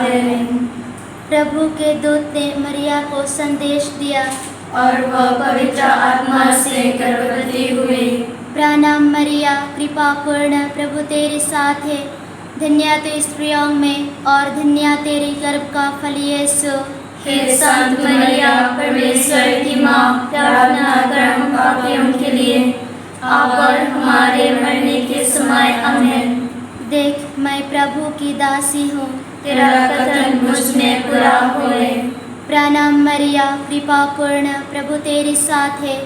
आमीन। प्रभु के दूत ने मरिया को संदेश दिया और वह पवित्र आत्मा से गर्भवती हुई। प्रणाम मरिया, कृपा पूर्ण, प्रभु तेरे साथ है। धन्य तू स्त्रियों में और धन्य तेरे गर्भ का फल यीशु। हे संत मरिया, परमेश्वर की माँ, प्रार्थना कर हम पापियों के लिए, अब और हमारे मरने के समय आमीन। देख, मैं प्रभु की दासी हूँ, तेरा कथन मुझ में पूरा होए। प्रणाम मरिया, कृपा पूर्ण, प्रभु तेरे साथ है।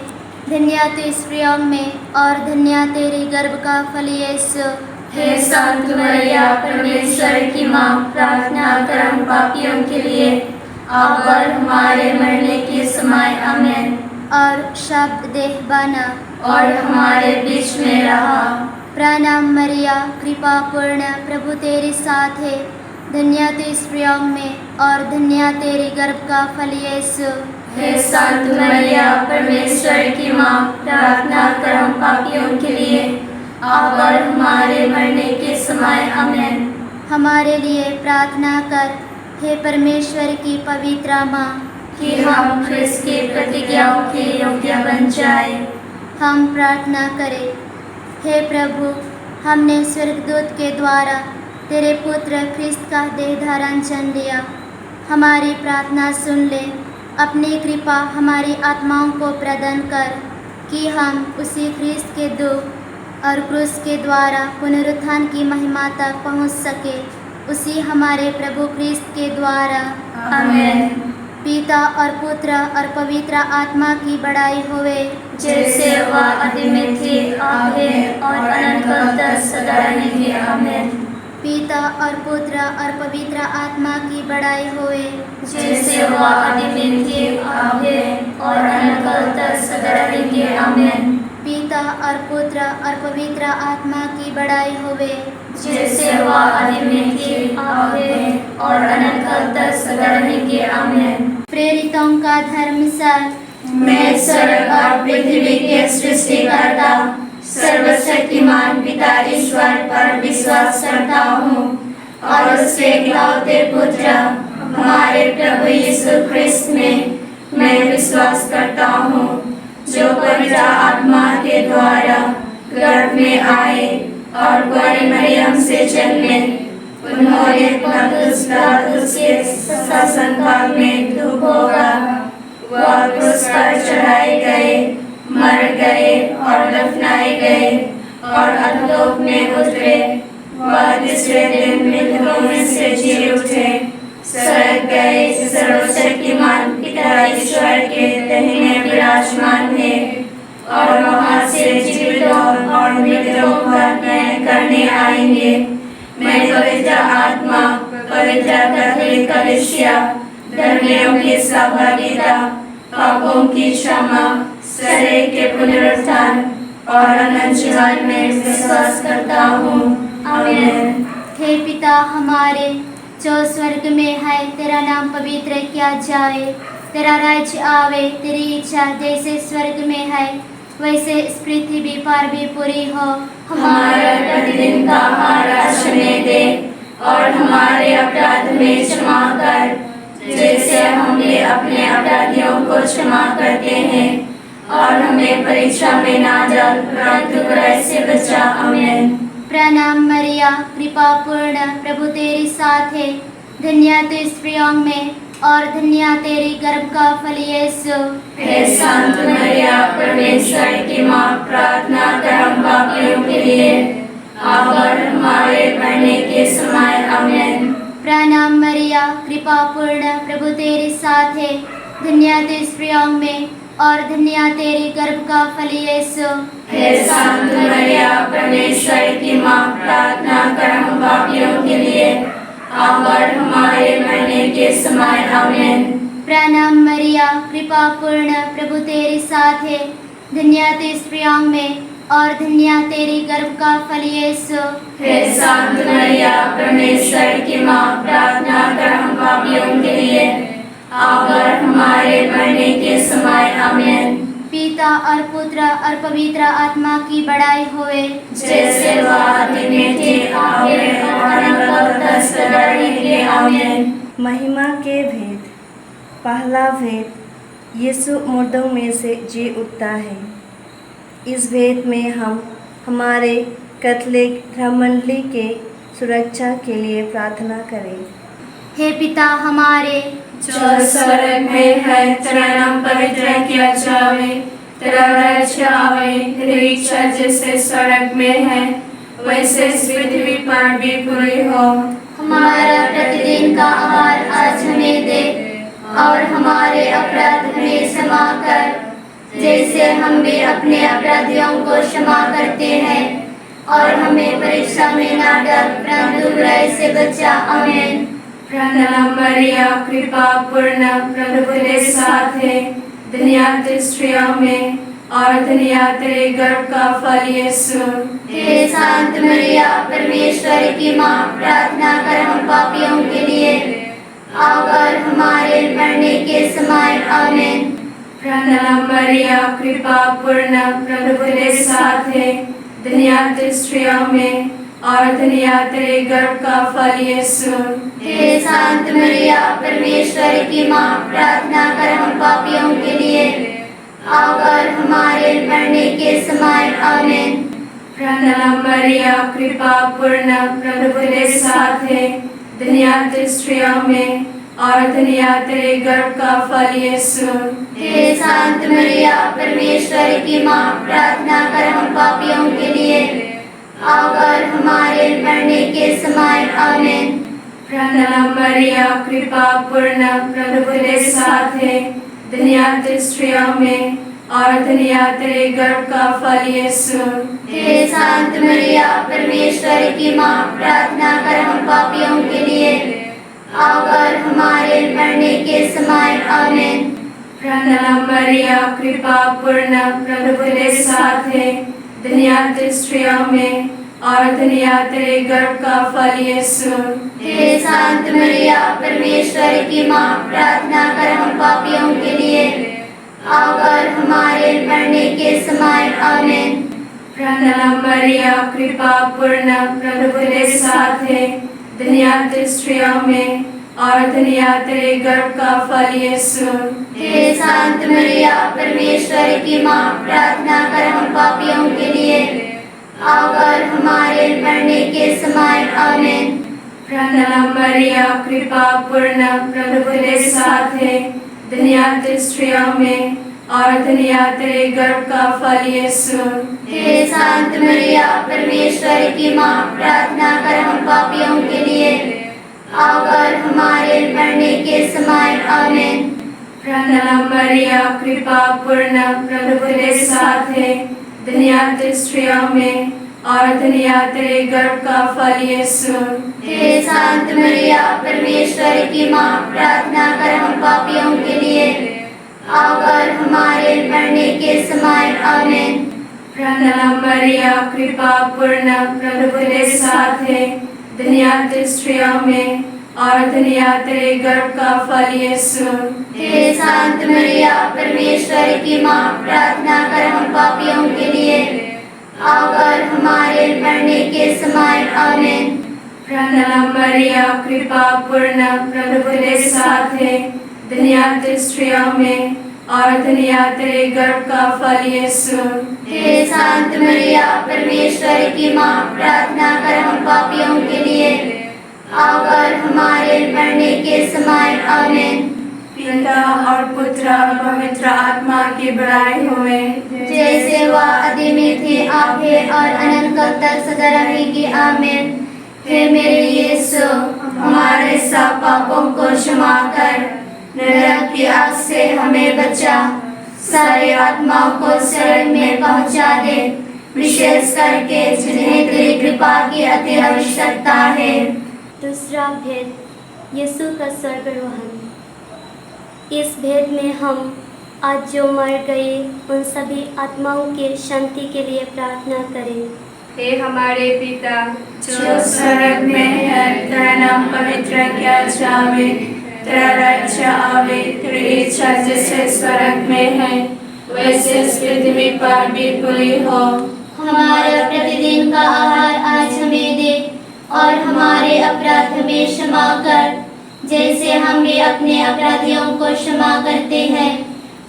धन्य तू स्त्रियों में और धन्य तेरे गर्भ का फल यीशु। हे संत मरिया, परमेश्वर की माँ, प्रार्थना कर हम पापियों के लिए, अब और हमारे मरने के समय आमीन। और शब्द देह बना और हमारे बीच में रहा। प्रणाम मरिया, कृपा पूर्ण, प्रभु तेरे साथ है। धन्य तू स्त्रियों में और धन्य तेरे गर्भ का फल यीशु। हे संत मरिया, परमेश्वर की माँ, प्रार्थना कर हम पापियों के लिए, अब और हमारे मरने के समय आमीन। हमारे लिए प्रार्थना कर, हे परमेश्वर की पवित्र माँ, कि हम ख्रिस्त की प्रतिज्ञाओं के योग्य बन जाए। हम प्रार्थना करें। हे प्रभु, हमने स्वर्गदूत के द्वारा तेरे पुत्र ख्रिस्त का देह धारण जन लिया। हमारी प्रार्थना सुन ले। अपनी कृपा हमारी आत्माओं को प्रदान कर कि हम उसी ख्रिस्त के दुख और क्रूस के द्वारा पुनरुत्थान की महिमा तक पहुँच सके। उसी हमारे प्रभु ख्रिस्त के द्वारा आमीन। पिता और पुत्र और पवित्र आत्मा की बड़ाई होवे, जैसे वह आदि में थी, अब है और अनंत काल तक सदा रहेंगे। आमीन। पिता और पुत्र और पवित्र आत्मा की बड़ाई होवे, जैसे वह आदि में थी, अब है और अनंत काल तक सदा रहेंगे। आमीन। पिता और पुत्र और पवित्र आत्मा की बड़ाई होवे, जैसे वह आदि में थी, अब है और अनंत काल तक सदा रहेंगे। आमीन। प्रेरितों का धर्मसार। मैं स्वर्ग और पृथ्वी के सृष्टिकर्ता सर्वशक्तिमान पिता ईश्वर पर विश्वास करता हूँ और उसके इकलौते पुत्र हमारे प्रभु यीशु ख्रिस्त में मैं विश्वास करता हूँ, जो पवित्र आत्मा के द्वारा गर्भ में आए और कुंवारी मरियम से जन्मे। उन्होंने पन्तुस पिलातुस के शासनकाल में दुख भोगा, वह क्रूस पर चढ़ाए गए, मर गए और दफनाए गए और अधोलोक में उतरे। वह तीसरे दिन मृतकों में से जी उठे, स्वर्ग गए, सर्वशक्तिमान पिता ईश्वर के दाहिने विराजमान है और वहाँ से जीवितों और मृतों का न्याय करने आएंगे। मैं पवित्र आत्मा, पवित्र कैथोलिक कलीसिया, धर्मियों की सहभागिता, पापों की क्षमा, शरीर के पुनरुत्थान और अनंत जीवन में विश्वास करता हूँ। आमीन। हे पिता हमारे जो स्वर्ग में है, तेरा नाम पवित्र किया जाए, तेरा राज्य आवे, तेरी इच्छा जैसे स्वर्ग में है वैसे इस पृथ्वी पर भी पूरी हो। हमारा प्रतिदिन का आहार आज हमें दे और हमारे अपराध में क्षमा कर, जैसे हम भी अपने अपराधियों को क्षमा करते हैं, और हमें परीक्षा में ना डाल, परंतु बुराई से बचा। आमीन। प्रणाम मरिया, कृपा पूर्ण, प्रभु तेरे साथ है। धन्य तू स्त्रियों में और धन्य तेरी गर्भ का फल यीशु। हे संत मरिया, परमेश्वर की माँ, प्रार्थना कर हम पापियों के लिए, अब और हमारे मरने के समय। आमीन। प्रणाम मरिया, कृपा पूर्ण, प्रभु तेरे साथ है। धन्य तू स्त्रियों में और धन्य तेरी गर्भ का फल यीशु। हे संत मरिया, परमेश्वर की माँ, प्रार्थना कर हम पापियों के लिए, अब और हमारे मरने के समय। आमीन। प्रणाम मरिया, कृपा पूर्ण, प्रभु तेरे साथ है। धन्य तू स्त्रियों में और धन्य तेरी गर्भ का फल यीशु। हे संत मरिया, परमेश्वर की माँ, प्रार्थना कर हम पापियों के लिए, अब और हमारे मरने के समय। आमीन। पिता और पुत्र और पवित्र आत्मा की बड़ाई होवे, जैसे वह आदि में थे, आमीन, और अनंत सदा रहेंगे, आमीन। महिमा के भेद। पहला भेद, यीशु मुर्दों में से जी उठता है। इस भेद में हम हमारे कैथोलिक धर्ममंडली के सुरक्षा के लिए प्रार्थना करें। हे पिता हमारे जो स्वर्ग में है, तेरा नाम पवित्र किया जावे, तेरा राज्य आवे, तेरी इच्छा जैसे स्वर्ग में है वैसे इस पृथ्वी पर भी पूरी हो। हमारा प्रतिदिन का आहार आज हमें दे, और हमारे अपराध हमें क्षमा कर, जैसे हम भी अपने अपराधियों को क्षमा करते हैं, और हमें परीक्षा में न डाल, परंतु बुराई से बचा, आमीन। प्रणाम मरिया, कृपा पूर्ण, प्रभु तेरे साथ है, धन्य तू स्त्रियों में और धन्य तेरे गर्भ का फल यीशु। हे शांत मरिया, परमेश्वर की माँ, प्रार्थना कर हम पापियों के लिए, और हमारे मरने के समय, आमीन। प्रणाम मरिया, कृपा पूर्ण, प्रभु तेरे साथ है, धन्य तू स्त्रियों में और धन्य तेरे गर्भ का फल यीशु। हे शांत मरिया, परमेश्वर की माँ, प्रार्थना कर हम पापियों के लिए, और हमारे मरने के समय, आमीन। प्रणाम मरिया, कृपा पूर्ण, प्रभु तेरे साथ है, धन्य तू स्त्रियों में और धन्य तेरे गर्भ का फल यीशु। हे शांत मरिया, परमेश्वर की माँ, प्रार्थना कर हम पापियों के लिए, और हमारे मरने के समय, आमीन। प्रणाम मरिया, कृपा पूर्ण, प्रभु तेरे साथ है, धन्य तू स्त्रियों में और धन्य तेरे गर्भ का फल यीशु। हे शांत मरिया, परमेश्वर की माँ, प्रार्थना कर हम पापियों के लिए, और हमारे मरने के समय, आमीन। प्रणाम मरिया, कृपा पूर्ण, प्रभु तेरे साथ है, धन्य तू स्त्रियों में और धन्य तेरे गर्भ का फल यीशु। हे शांत मरिया, परमेश्वर की माँ, प्रार्थना कर हम पापियों के लिए, और हमारे मरने के समय, आमीन। प्रणाम मरिया, कृपा पूर्ण, प्रभु तेरे साथ है, धन्य तू स्त्रियों में और धन्य तेरे गर्भ का फल यीशु। हे शांत मरिया, परमेश्वर की माँ, प्रार्थना कर हम पापियों के लिए, और हमारे मरने के समय, आमीन। प्रणाम मरिया, कृपा पूर्ण, प्रभु तेरे साथ है, धन्य तू स्त्रियों में और धन्य तेरे गर्भ का फल यीशु। हे शांत मरिया, परमेश्वर की माँ, प्रार्थना कर हम पापियों के लिए, और हमारे मरने के समय, आमीन। प्रणाम मरिया, कृपा पूर्ण, प्रभु तेरे साथ है, धन्य तू स्त्रियों में और धन्य तेरे गर्भ का फल यीशु। हे शांत मरिया, परमेश्वर की माँ, प्रार्थना कर हम पापियों के लिए, और हमारे मरने के समय, आमीन। प्रणाम मरिया, कृपा पूर्ण, प्रभु तेरे साथ है, धन्य तू स्त्रियों में और धन्य तेरे गर्भ का फल यीशु। हे शांत मरिया, परमेश्वर की माँ, प्रार्थना कर हम पापियों के लिए, और हमारे मरने के समय, आमीन। प्रणाम मरिया, कृपा पूर्ण, प्रभु तेरे साथ है, धन्य तू स्त्रियों में और धन्य तेरे गर्भ का फल यीशु। हे शांत मरिया, परमेश्वर की माँ, प्रार्थना कर हम पापियों के लिए, और हमारे मरने के समय, आमीन। पिता और पुत्र और पवित्र आत्मा की बड़ाई होवे, जैसे वह आदि में थे, आप है, और अनंत काल तक सदा रहेगी, आमीन। हे मेरे यीशु, हमारे सब पापों को क्षमा कर, नरक की आग से हमें बचा, सारी आत्माओं को स्वर्ग में पहुंचा दे, विशेष करके जिन्हें तेरी कृपा की अति आवश्यकता है। दूसरा भेद, यीशु का स्वर्गारोहण। इस भेद में हम आज जो मर गए उन सभी आत्माओं के शांति के लिए प्रार्थना करें। हे हमारे पिता जो स्वर्ग में है, तेरा नाम पवित्र किया जावे, तेरा राज्य आवे, तेरी इच्छा जैसे स्वर्ग में है वैसे इस पृथ्वी पर भी पूरी हो। हमारा प्रतिदिन का आहार आज हमें दे, और हमारे अपराध हमें क्षमा कर, जैसे हम भी अपने अपराधियों को क्षमा करते हैं,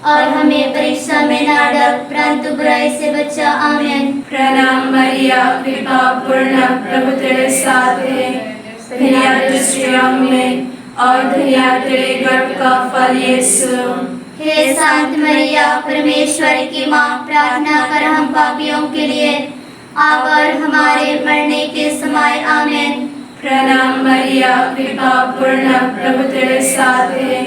और हमें परीक्षा में न डाल, परंतु बुराई से बचा। आमीन। प्रणाम मरिया, कृपा पूर्ण, प्रभु तेरे साथ है। धन्य तू स्त्रियों में और धन्य तेरे गर्भ का फल यीशु। हे शांत मरिया, परमेश्वर की माँ, प्रार्थना कर हम पापियों के लिए, अब और हमारे मरने के समय। आमीन। प्रणाम मरिया, कृपा पूर्ण, प्रभु तेरे साथ है।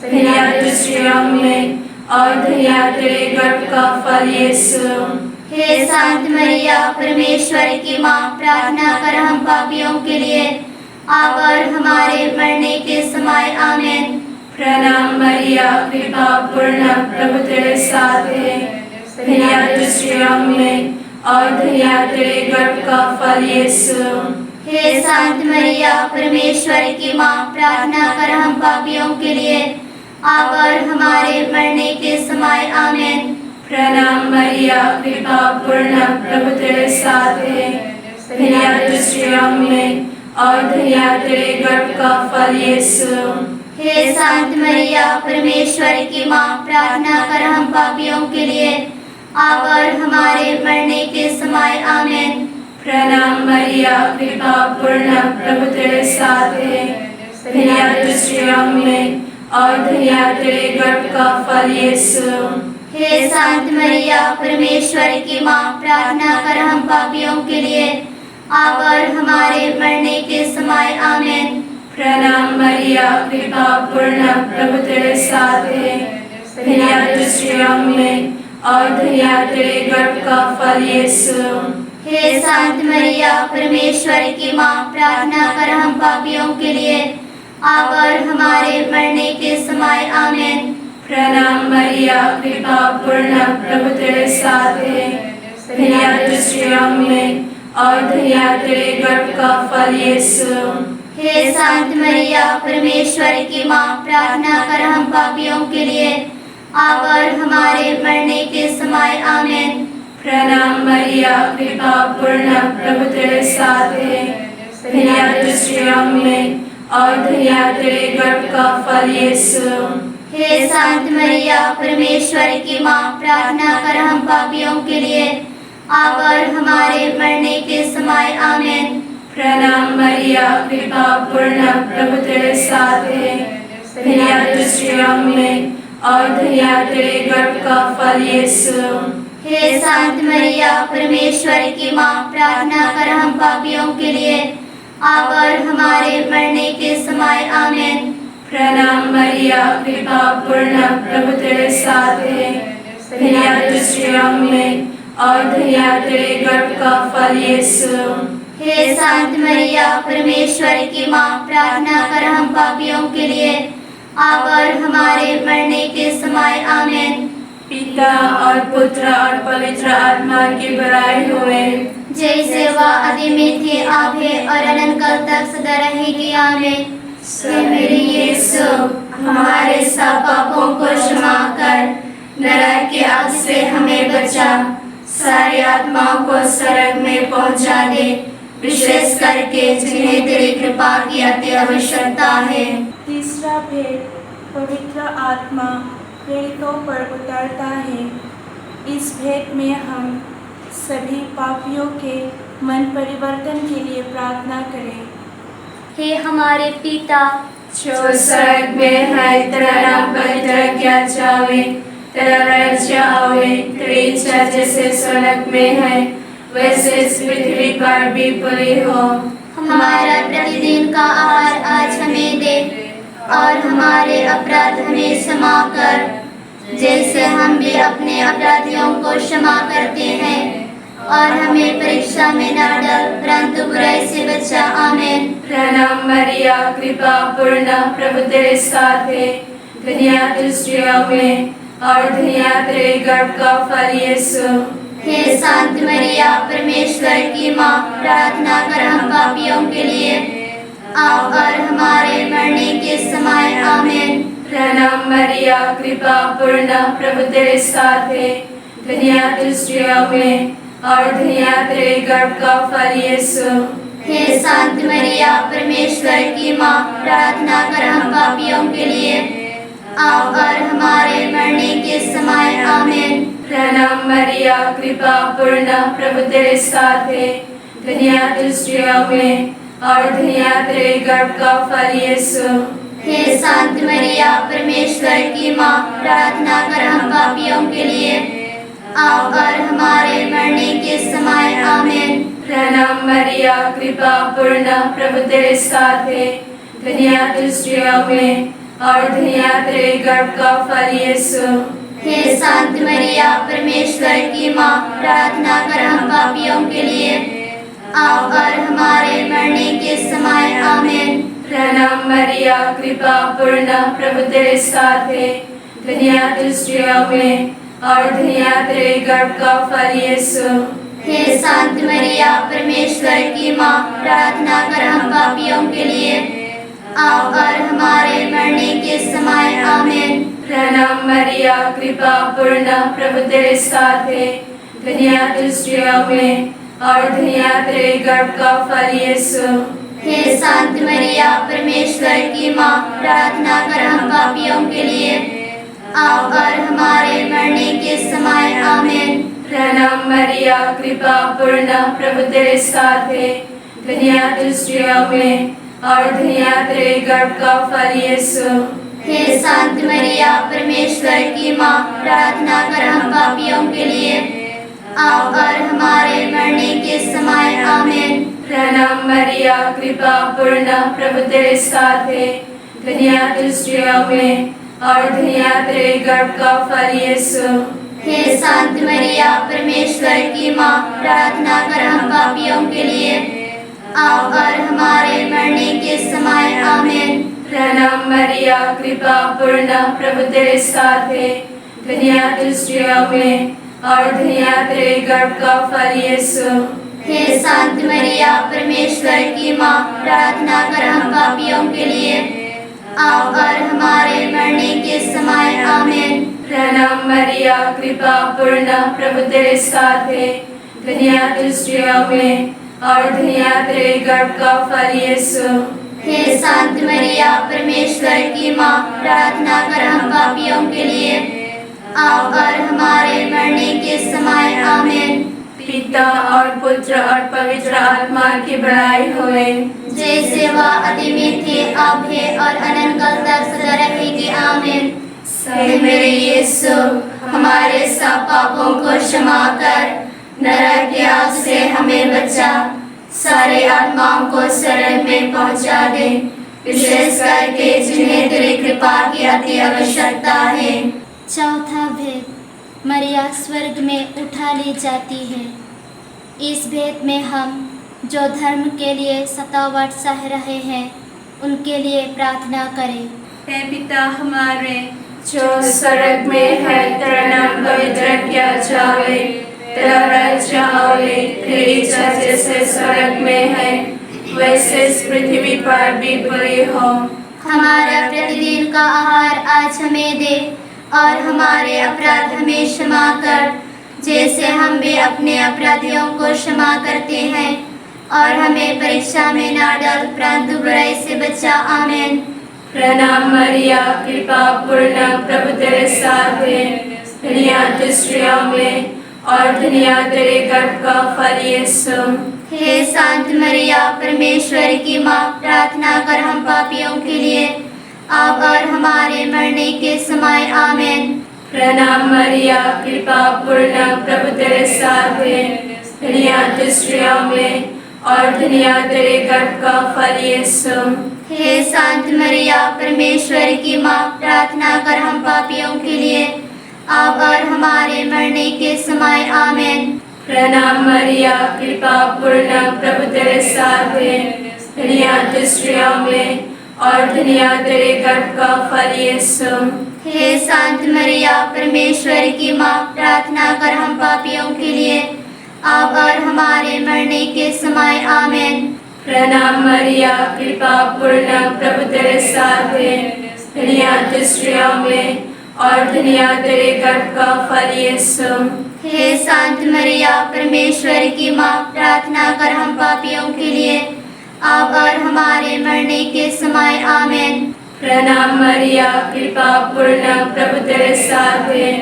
धन्य तू स्त्रियों में और धन्य तेरे गर्भ का फल यीशु। हे शांत मरिया, परमेश्वर की माँ, प्रार्थना कर हम पापियों के लिए, अब और हमारे मरने के समय। आमीन। प्रणाम मरिया, कृपा पूर्ण, प्रभु तेरे साथ है। धन्य तू स्त्रियों में और धन्य तेरे गर्भ का फल यीशु। हे शांत मरिया, परमेश्वर की माँ, प्रार्थना कर हम पापियों के लिए, अब और हमारे मरने के समय। आमीन। प्रणाम मरिया, कृपा पूर्ण, प्रभु तेरे साथ है। धन्य तू स्त्रियों में और धन्य तेरे गर्भ का फल यीशु। हे शांत मरिया, परमेश्वर की माँ, प्रार्थना कर हम पापियों के लिए, अब और हमारे मरने के समय। आमीन। प्रणाम मरिया, कृपा पूर्ण, प्रभु तेरे साथ है। धन्य तू स्त्रियों में और धन्य तेरे गर्भ का फल यीशु। हे शांत मरिया, परमेश्वर की माँ, प्रार्थना कर हम पापियों के लिए, अब और हमारे मरने के समय। आमीन। प्रणाम मरिया, कृपा पूर्ण, प्रभु तेरे साथ है। धन्य तू स्त्रियों में और धन्य तेरे गर्भ का फल यीशु। हे शांत मरिया, परमेश्वर की माँ, प्रार्थना कर हम पापियों के लिए, अब और हमारे मरने के समय। आमीन। प्रणाम मरिया, कृपा पूर्ण, प्रभु तेरे साथ है। धन्य तू स्त्रियों में और धन्य तेरे गर्भ का फल यीशु। हे शांत मरिया, परमेश्वर की माँ, प्रार्थना कर हम पापियों के लिए, अब और हमारे मरने के समय। आमीन। प्रणाम मरिया, कृपा पूर्ण, प्रभु तेरे साथ है। धन्य तू स्त्रियों में और धन्य तेरे गर्भ का फल यीशु। हे शांत मरिया, परमेश्वर की माँ, प्रार्थना कर हम पापियों के लिए, अब और हमारे मरने के समय। आमीन। प्रणाम मरिया, कृपा पूर्ण, प्रभु तेरे साथ है। धन्य तू स्त्रियों में और धन्य तेरे गर्भ का फल यीशु। हे शांत मरिया, परमेश्वर की माँ, प्रार्थना कर हम पापियों के लिए, अब और हमारे मरने के समय। आमीन। प्रणाम मरिया, कृपा पूर्ण, प्रभु तेरे साथ है। धन्य तू स्त्रियों में और धन्य तेरे गर्भ का फल यीशु। हे शांत मरिया, परमेश्वर की माँ, प्रार्थना कर हम पापियों के लिए, अब और हमारे मरने के समय। आमीन। पिता और पुत्र और पवित्र आत्मा की बड़ाई हुए, जैसे वह आदि में थे, अब है और अनंत काल तक सदा रहेगी। आमीन। हे मेरे यीशु, हमारे सब पापों को क्षमा कर, नरक की आग से हमें बचा, सारी आत्माओं को स्वर्ग में पहुंचा दे, विशेष करके जिन्हें तेरी कृपा की अति आवश्यकता है। तीसरा भेद, पवित्र आत्मा प्रेरितों पर उतरता है। इस भेद में हम सभी पापियों के मन परिवर्तन के लिए प्रार्थना करें। हे हमारे पिता जो स्वर्ग में है, तेरा नाम पवित्र किया जावे, तेरा राज्य आवे, तेरी इच्छा जैसे स्वर्ग में है वैसे इस पृथ्वी पर भी पूरी हो। हमारा प्रतिदिन का आहार आज हमें दे, और हमारे अपराध हमें क्षमा कर, जैसे हम भी अपने अपराधियों को क्षमा करते हैं, और हमें परीक्षा में न डाल, परंतु बुराई से बचा। आमीन। प्रणाम मरिया, कृपा पूर्ण, प्रभु तेरे साथ है। धन्य तू स्त्रियों में और धन्य तेरे गर्भ का फल यीशु। हे शांत मरिया, परमेश्वर की माँ, प्रार्थना कर हम पापियों के लिए, अब और हमारे मरने के समय। आमीन। प्रणाम मरिया कृपा पूर्ण प्रभु तेरे साथ है, धन्य तू स्त्रियों में और धन्य तेरे गर्भ का फल यीशु। हे संत मरिया परमेश्वर की माँ, प्रार्थना कर हम पापियों के लिए अब और हमारे मरने के समय आमीन। प्रणाम मरिया कृपा पूर्ण प्रभु तेरे साथ है, धन्य तू स्त्रियों में और धन्य तेरे गर्भ का फल यीशु। हे संत मरिया परमेश्वर की माँ, प्रार्थना कर हम पापियों के लिए अब और हमारे मरने के समय आमीन। प्रणाम मरिया कृपा पूर्ण प्रभु तेरे साथ है, धन्य तू स्त्रियों में और धन्य तेरे गर्भ का फल यीशु। हे संत मरिया परमेश्वर की माँ, प्रार्थना कर हम पापियों के लिए अब और हमारे मरने के समय आमीन। प्रणाम मरिया कृपा पूर्ण प्रभु तेरे साथ है, धन्य तू स्त्रियों में और धन्य तेरे गर्भ का फल यीशु। हे संत मरिया परमेश्वर की माँ, प्रार्थना कर हम पापियों के लिए अब और हमारे मरने के समय आमीन। प्रणाम मरिया कृपा पूर्ण प्रभु तेरे साथ है, धन्य तू स्त्रियों में और धन्य तेरे गर्भ का फल यीशु। हे संत मरिया परमेश्वर की माँ, प्रार्थना कर हम पापियों के लिए अब और हमारे मरने के समय आमीन। प्रणाम मरिया कृपा पूर्ण प्रभु तेरे साथ है, धन्य तू स्त्रियों में और धन्य तेरे गर्भ का फल यीशु। हे संत मरिया परमेश्वर की माँ, प्रार्थना कर हम पापियों के लिए अब और हमारे मरने के समय आमीन। प्रणाम मरिया कृपा पूर्ण प्रभु तेरे साथ है, धन्य तू स्त्रियों में और धन्य तेरे गर्भ का फल यीशु। हे संत मरिया परमेश्वर की माँ, प्रार्थना कर हम पापियों के लिए अब और हमारे मरने के समय आमीन। प्रणाम मरिया कृपा पूर्ण प्रभु तेरे साथ है, धन्य तू स्त्रियों में और धन्य तेरे गर्भ का फल यीशु। हे संत मरिया परमेश्वर की माँ, प्रार्थना कर हम पापियों के लिए अब और हमारे मरने के समय आमीन। प्रणाम मरिया कृपा पूर्ण प्रभु तेरे साथ है, धन्य तू स्त्रियों में और धन्य तेरे गर्भ का फल यीशु। हे संत मरिया परमेश्वर की माँ, प्रार्थना कर हम पापियों के लिए अब और हमारे मरने के समय आमीन। पिता और पुत्र और पवित्र आत्मा की बड़ाई होए, जैसे वह आदि में थे, अब है और अनंत काल तक सदा रहेगी आमीन। हे मेरे यीशु, हमारे सब पापों को क्षमा कर, नरक की आग से हमें बचा, सारे आत्माओं को स्वर्ग में पहुंचा दे, विशेष करके जिन्हें तेरी कृपा की अति आवश्यकता है। चौथा भेद, मरिया स्वर्ग में उठा ली जाती है। इस भेद में हम जो धर्म के लिए 7 वर्ष सह रहे हैं उनके लिए प्रार्थना करें। हे पिता हमारे जो स्वर्ग में है, तेरा नाम पवित्र किया जावे, तेरा राज्य आवे, तेरी इच्छा जैसे स्वर्ग में है वैसे इस पृथ्वी पर भी पूरी हो। हमारा प्रतिदिन का आहार आज हमें दे और हमारे अपराध हमें क्षमा कर, जैसे हम भी अपने अपराधियों को क्षमा करते हैं, और हमें परीक्षा में ना डाल परंतु बुराई से बचा आमीन। प्रणाम मरिया कृपा पूर्ण प्रभु तेरे साथ है, धन्य तू स्त्रियों में और धन्य तेरे गर्भ का फल यीशु। हे संत मरिया परमेश्वर की माँ, प्रार्थना कर हम पापियों के लिए अब और हमारे मरने के समय आमीन। प्रणाम मरिया कृपा पूर्ण प्रभु तेरे साथ है, धन्य तू स्त्रियों में और धन्य तेरे गर्भ का फल यीशु। हे संत मरिया परमेश्वर की माँ, प्रार्थना कर हम पापियों के लिए अब और हमारे मरने के समय आमीन। प्रणाम मरिया कृपा पूर्ण प्रभु तेरे साथ है, धन्य तू स्त्रियों में और धन्य तेरे गर्भ का फल यीशु। हे संत मरिया परमेश्वर की माँ, प्रार्थना कर हम पापियों के लिए अब और हमारे मरने के समय आमीन। प्रणाम मरिया कृपा पूर्ण प्रभु तेरे साथ है, धन्य तू स्त्रियों में और धन्य तेरे गर्भ का फल यीशु। हे संत मरिया परमेश्वर की माँ, प्रार्थना कर हम पापियों के लिए अब और हमारे मरने के समय आमीन। प्रणाम मरिया, कृपा पूर्ण, प्रभु तेरे साथ है।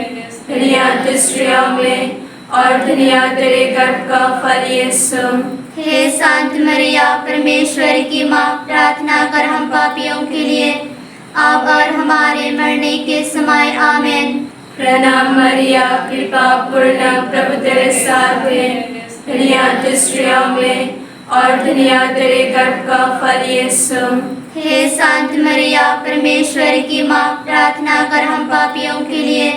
धन्य तू स्त्रियों में और धन्य तेरे गर्भ का फल यीशु। हे संत मरिया परमेश्वर की माँ, प्रार्थना कर हम पापियों के लिए अब और हमारे मरने के समय आमीन। प्रणाम मरिया, कृपा पूर्ण, प्रभु तेरे साथ है। धन्य तू स्त्रियों में और धन्य तेरे गर्भ का फल यीशु। हे संत मरिया परमेश्वर की माँ, प्रार्थना कर हम पापियों के लिए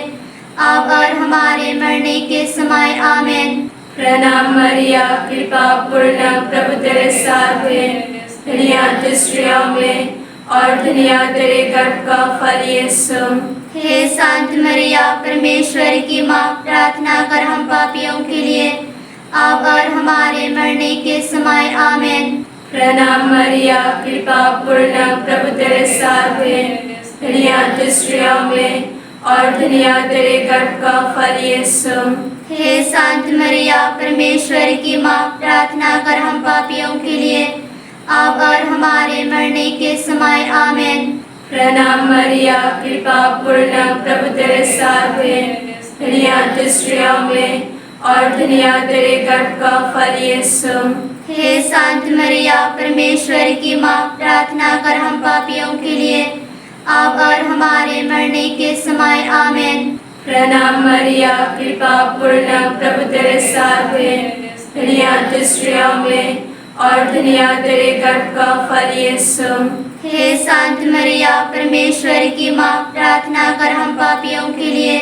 अब और हमारे मरने के समय आमीन। प्रणाम मरिया, कृपा पूर्ण, प्रभु तेरे साथ है। धन्य तू स्त्रियों में और धन्य तेरे गर्भ का फल यीशु। हे संत मरिया परमेश्वर की माँ, प्रार्थना कर हम पापियों के लिए अब और हमारे मरने के समय आमीन। प्रणाम मरिया, कृपा पूर्ण, प्रभु तेरे साथ है। धन्य तू स्त्रियों में और धन्य तेरे गर्भ का फल यीशु। हे संत मरिया परमेश्वर की माँ, प्रार्थना कर हम पापियों के लिए अब और हमारे मरने के समय आमीन। प्रणाम मरिया, कृपा पूर्ण, प्रभु तेरे साथ है। धन्य तू स्त्रियों में और धन्य तेरे गर्भ का फल यीशु। हे संत मरिया परमेश्वर की माँ, प्रार्थना कर हम पापियों के लिए अब और हमारे मरने के समय आमीन। प्रणाम मरिया, कृपा पूर्ण, प्रभु तेरे साथ है। धन्य तू स्त्रियों में और धन्य तेरे गर्भ का फल यीशु। हे संत मरिया परमेश्वर की माँ, प्रार्थना कर हम पापियों के लिए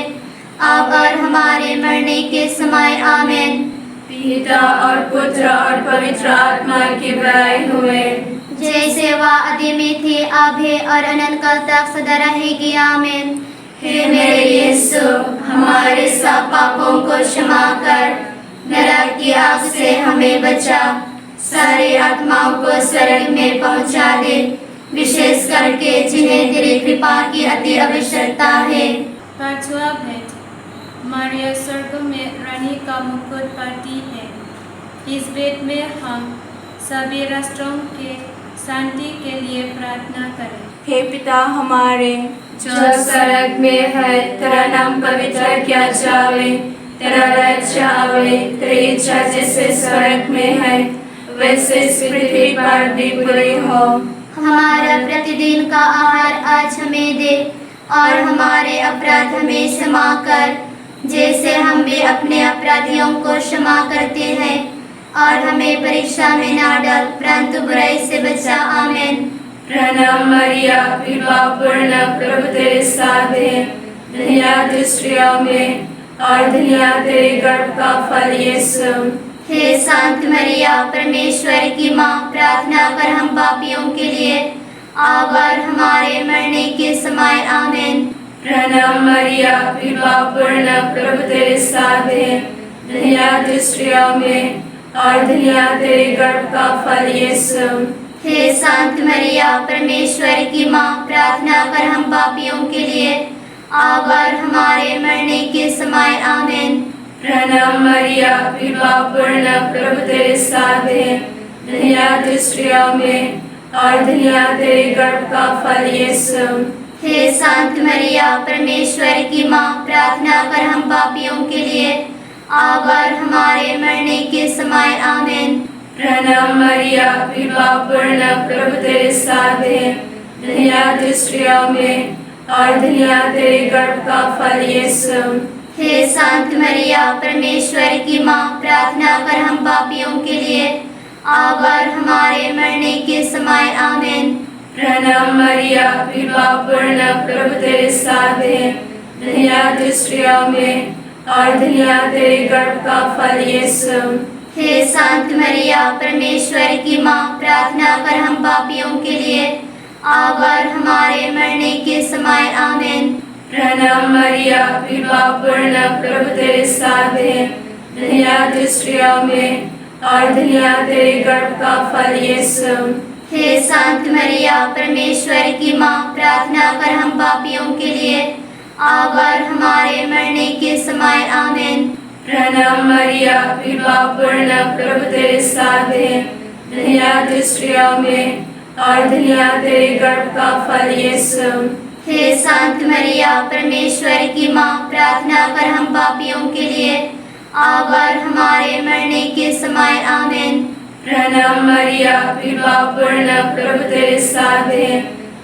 अब और हमारे मरने के समय आमीन। पिता और पुत्र और पवित्र आत्मा की बड़ाई हुए, जैसे वह आदि में थी, अब है और अनंत काल तक सदा रहेगी आमीन। हे मेरे यीशु, हमारे सब पापों को क्षमा कर, नरक की आग से हमें बचा, सारी आत्माओं को स्वर्ग में पहुंचा दे, विशेष करके जिन्हें तेरी कृपा की अति आवश्यकता है। पांचवा भेद, मारिया स्वर्ग में रानी का मुकुट पाती है। इस भेद में हम सभी राष्ट्रों के शांति के लिए प्रार्थना करें। हे पिता हमारे जो स्वर्ग में है, तेरा नाम पवित्र किया जावे, तेरा राज्य आवे, तेरी इच्छा जैसे स्वर्ग में है वैसे इस पृथ्वी पर भी पूरी हो। हमारा प्रतिदिन का आहार आज हमें दे और हमारे अपराध हमें क्षमा कर, जैसे हम भी अपने अपराधियों को क्षमा करते हैं, और हमें परीक्षा में ना डाल, परंतु बुराई से बचा आमीन। प्रणाम मरिया, कृपा पूर्ण, प्रभु तेरे साथ है। धन्य तू स्त्रियों में और धन्य तेरे गर्भ का फल यीशु। हे संत मरिया परमेश्वर की माँ, प्रार्थना कर हम पापियों के लिए अब और हमारे मरने के समय आमीन। प्रणाम मरिया, कृपा पूर्ण, प्रभु तेरे साथ है। धन्य तू स्त्रियों में और धन्य तेरे गर्भ का फल यीशु। हे संत मरिया परमेश्वर की माँ, प्रार्थना कर हम पापियों के लिए अब और हमारे मरने के समय आमीन। प्रणाम मरिया, कृपा पूर्ण, प्रभु तेरे साथ है। धन्य तू स्त्रियों में और धन्य तेरे गर्भ का फल यीशु। हे संत मरिया परमेश्वर की माँ, प्रार्थना कर हम पापियों के लिए अब और हमारे मरने के समय आमीन। प्रणाम मरिया, कृपा पूर्ण, प्रभु तेरे साथ है। धन्य तू स्त्रियों में और धन्य तेरे गर्भ का फल यीशु। हे संत मरिया परमेश्वर की माँ, प्रार्थना कर हम पापियों के लिए अब और हमारे मरने के समय आमीन। प्रणाम मरिया, कृपा पूर्ण, प्रभु तेरे साथ है। धन्य तू स्त्रियों में और धन्य तेरे गर्भ का फल यीशु। हे संत मरिया परमेश्वर की माँ, प्रार्थना कर हम पापियों के लिए अब और हमारे मरने के समय आमीन। प्रणाम मरिया, कृपा पूर्ण, प्रभु तेरे साथ है। धन्य तू स्त्रियों में और धन्य तेरे गर्भ का फल यीशु। हे शांत मरिया परमेश्वर की माँ, प्रार्थना कर हम पापियों के लिए अब और हमारे मरने के समय आमीन। प्रणाम मरिया, कृपा पूर्ण, प्रभु तेरे साथ है, धन्य तू स्त्रियों में और धन्य तेरे गर्भ का फल यीशु। हे शांत मरिया परमेश्वर की माँ, प्रार्थना कर हम पापियों के लिए अब और हमारे मरने के समय आमीन। प्रणाम मरिया, कृपा पूर्ण, प्रभु तेरे साथ है,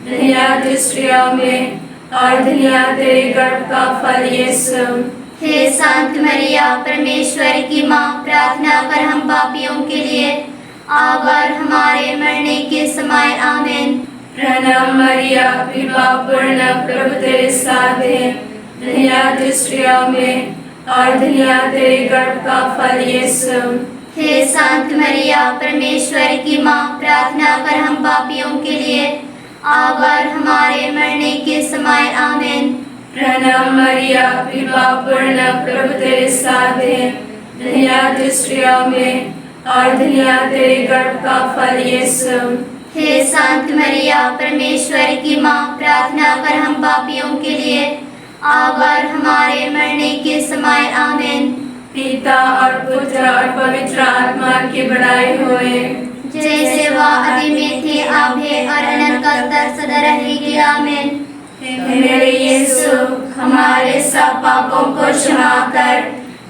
धन्य तू स्त्रियों में और धन्य तेरे गर्भ का फल यीशु। हे शांत मरिया परमेश्वर की माँ, प्रार्थना कर हम पापियों के लिए अब और हमारे मरने के समय आमीन। प्रणाम मरिया, कृपा पूर्ण, प्रभु तेरे साथ है, धन्य तू स्त्रियों में और धन्य तेरे गर्भ का फल यीशु। हे शांत मरिया परमेश्वर की माँ, प्रार्थना कर हम पापियों के लिए अब और हमारे मरने के समय आमीन। प्रणाम मरिया, कृपा पूर्ण, प्रभु तेरे साथ है, धन्य तू स्त्रियों में और धन्य तेरे गर्भ का फल यीशु। हे शांत मरिया परमेश्वर की माँ, प्रार्थना कर हम पापियों के लिए अब और हमारे मरने के समय आमीन। पिता और पुत्र और पवित्र आत्मा की बड़ाई होए, जैसे वह आदि में थे, अब है और अनंत काल तक सदा रहेगी आमीन। हे मेरे यीशु, हमारे सब पापों को क्षमा कर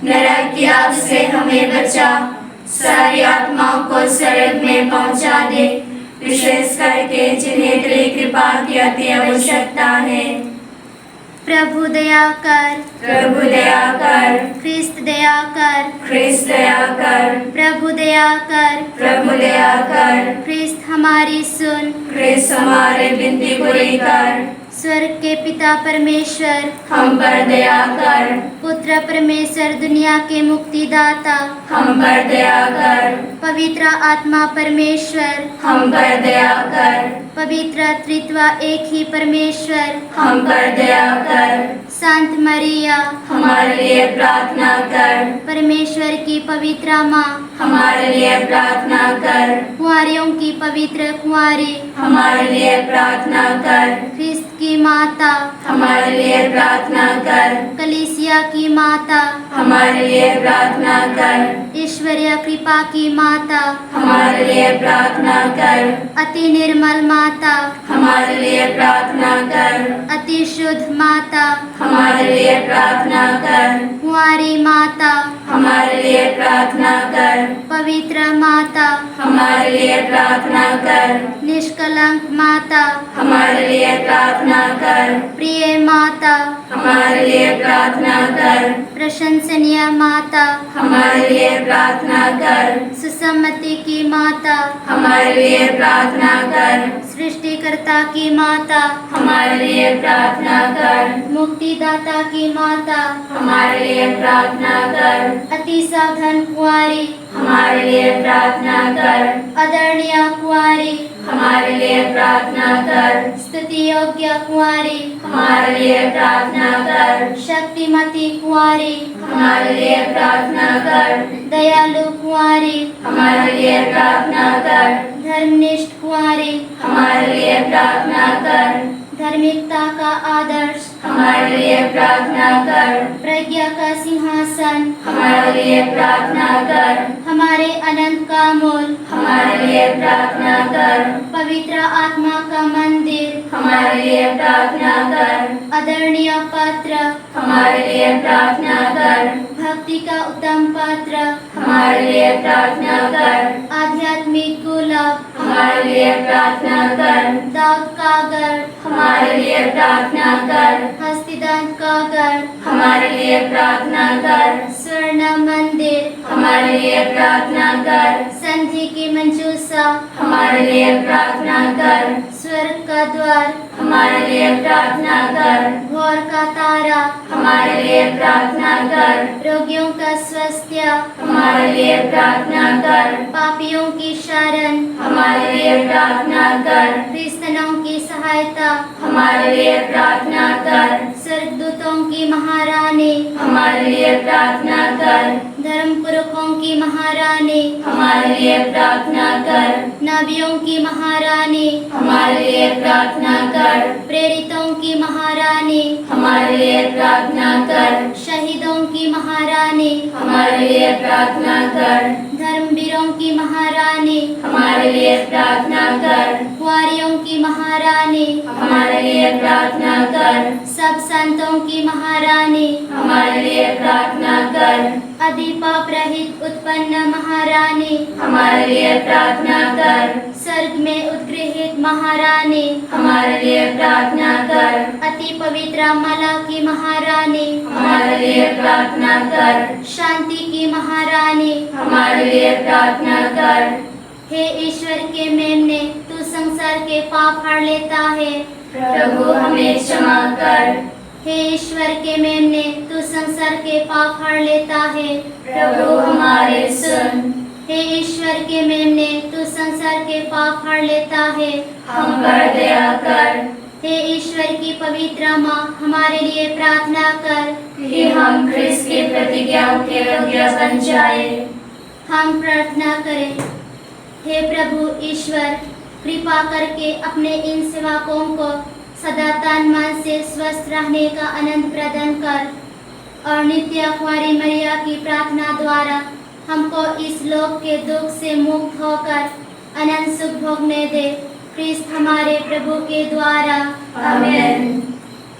नरक की आग से हमें बचा, सारी आत्माओं को स्वर्ग में पहुंचा दे, विशेष करके जिन्हें तेरी कृपा की अति आवश्यकता है। प्रभु दया कर, प्रभु दया कर, ख्रिस्त दया कर, ख्रिस्त दया कर, प्रभु दया कर, प्रभु दया कर, ख्रिस्त हमारी सुन। ख्रिस्त हमारे विनती पूरी कर, स्वर्ग के पिता परमेश्वर, हम पर दया कर, पुत्र परमेश्वर दुनिया के मुक्तिदाता, हम पर दया कर, पवित्र आत्मा परमेश्वर, हम पर दया कर, पवित्र त्रित्व एक ही परमेश्वर, हम पर दया कर, संत मरिया, हमारे लिए प्रार्थना कर, परमेश्वर की पवित्र माँ, हमारे लिए प्रार्थना कर, कुंवारियों की पवित्र कुंवारी, हमारे लिए प्रार्थना कर, ख्रिस्त की माता, हमारे लिए प्रार्थना कर, कलीसिया की माता, हमारे लिए प्रार्थना कर, ईश्वरीय कृपा की माता, हमारे लिए प्रार्थना कर, अति निर्मल माता, हमारे लिए प्रार्थना कर, अति शुद्ध माता, हमारे लिए प्रार्थना कर, कुंवारी माता, हमारे लिए प्रार्थना कर, पवित्र माता, हमारे लिए प्रार्थना कर, निष्कलंक माता, हमारे लिए प्रार्थना कर, प्रिय माता, हमारे लिए प्रार्थना कर, प्रशंसनीय माता, हमारे लिए प्रार्थना कर, सुसम्मति की माता, हमारे लिए प्रार्थना कर, सृष्टिकर्ता की माता, हमारे लिए प्रार्थना कर, मुक्तिदाता की माता, हमारे लिए प्रार्थना कर, अति साधन कुंवारी, हमारे लिए प्रार्थना कर, आदरणीय कुंवारी, हमारे लिए प्रार्थना कर, स्तुति योग्य कुंवारी, हमारे लिए प्रार्थना कर, शक्तिमती कुंवारी, हमारे लिए प्रार्थना कर, दयालु कुंवारी, हमारे लिए प्रार्थना कर, धर्मनिष्ठ कुंवारी, हमारे लिए प्रार्थना कर, धार्मिकता का आदर्श, हमारे लिए प्रार्थना कर, प्रज्ञा का सिंहासन, हमारे लिए प्रार्थना कर, हमारे अनंत का मूल, हमारे लिए प्रार्थना कर, पवित्र आत्मा का मंदिर, हमारे लिए प्रार्थना कर, आदरणीय पात्र, हमारे लिए प्रार्थना कर, भक्ति का उत्तम पात्र, हमारे लिए प्रार्थना कर, आध्यात्मिक गुलाब, हमारे लिए प्रार्थना कर, दाऊद का गढ़, हमारे लिए प्रार्थना कर, हस्तिदंत का गढ़, हमारे लिए प्रार्थना कर, स्वर्ण मंदिर, हमारे लिए प्रार्थना कर, संधि की मंजूसा, हमारे लिए प्रार्थना कर, स्वर्ग का द्वार, हमारे लिए प्रार्थना कर, भोर का तारा, हमारे लिए प्रार्थना कर, रोगियों का स्वास्थ्य, हमारे लिए प्रार्थना कर, पापियों की शरण, हमारे लिए प्रार्थना कर, क्रिश्चनों की सहायता, हमारे लिए प्रार्थना कर, स्वर्गदूतों की महारानी, हमारे लिए प्रार्थना कर, धर्म पुरुषों की महारानी, हमारे लिए प्रार्थना कर। नबियों की महारानी, हमारे लिए प्रार्थना कर। प्रेरितों की महारानी, हमारे लिए प्रार्थना कर। शहीदों की महारानी, हमारे लिए प्रार्थना कर। धर्मवीरों की महारानी, हमारे लिए प्रार्थना कर। कुंवारियों की महारानी, हमारे लिए प्रार्थना कर। सब संतों की महारानी, हमारे लिए प्रार्थना कर। आदि पाप रहित उत्पन्न महारानी, हमारे लिए प्रार्थना कर। स्वर्ग में उत्गृहित महारानी, हमारे लिए प्रार्थना कर। अति पवित्र माला की महारानी, हमारे लिए प्रार्थना कर। शांति की महारानी, हमारे लिए प्रार्थना कर। हे ईश्वर के मेमने, तू संसार के पाप हर लेता है। प्रभु हमें क्षमा कर। हे ईश्वर के मेमने, तू संसार के पाप हर लेता है। प्रभु हमारे सुन। हे ईश्वर के मेमने, तू संसार के पाप हर लेता है। हम पर दया कर हे ईश्वर की पवित्र माँ, हमारे लिए प्रार्थना कर कि हम ख्रिस्त की प्रतिज्ञा के योग्य बन जाए। हम प्रार्थना करें। हे प्रभु ईश्वर, कृपा करके अपने इन सेवकों को सदा तन मन से स्वस्थ रहने का आनंद प्रदान कर और नित्य कुंवारी मरिया की प्रार्थना द्वारा हमको इस लोक के दुख से मुक्त होकर अनंत सुख भोगने दे। ख्रिस्त हमारे प्रभु के द्वारा। आमीन।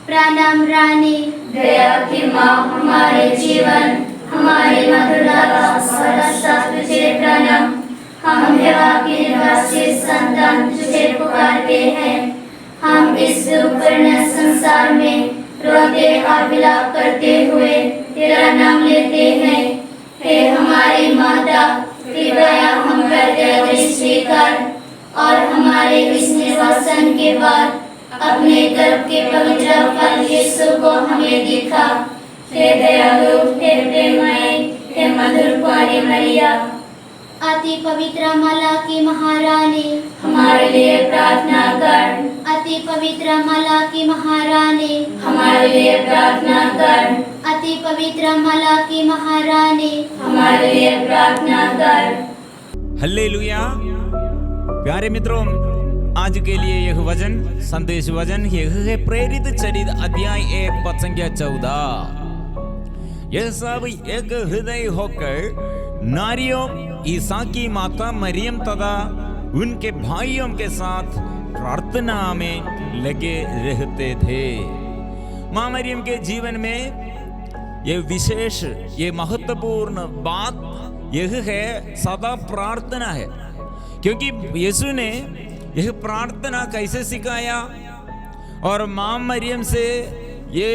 प्रणाम रानी, दया की माँ, हमारे जीवन, हमारी मधुरता सदा तुझे प्रणाम। हम देवा के निवासी संतान तुझे पुकारते हैं। हम इस दुर्भर्ण संसार में रोते और विलाप करते हुए तेरा नाम लेते हैं। हे हमारी माता, कृपया हम पर दया दृष्टि कर और हमारे इस निर्वासन के बाद अपने गर्भ के पवित्र फल यीशु को हमें दिखा। हे दयालु, हे प्रेममय, हे मधुर कुंवारी मरिया, अति पवित्र माला की महारानी, हमारे लिए प्रार्थना कर। अति पवित्र माला की महारानी, हमारे लिए प्रार्थना कर। अति पवित्र माला की महारानी, हमारे लिए प्रार्थना कर। हल्लेलुया। प्यारे मित्रों, आज के लिए यह वचन संदेश वचन यह है प्रेरित चरित अध्याय 1 पद संख्या 14। यह सब एक हृदय होकर नारियों ईसा की माता मरियम तथा उनके भाइयों के साथ प्रार्थना में लगे रहते थे। माँ मरियम के जीवन में यह विशेष, यह महत्वपूर्ण बात यह है सदा प्रार्थना है, क्योंकि यीशु ने यह प्रार्थना कैसे सिखाया और माँ मरियम से ये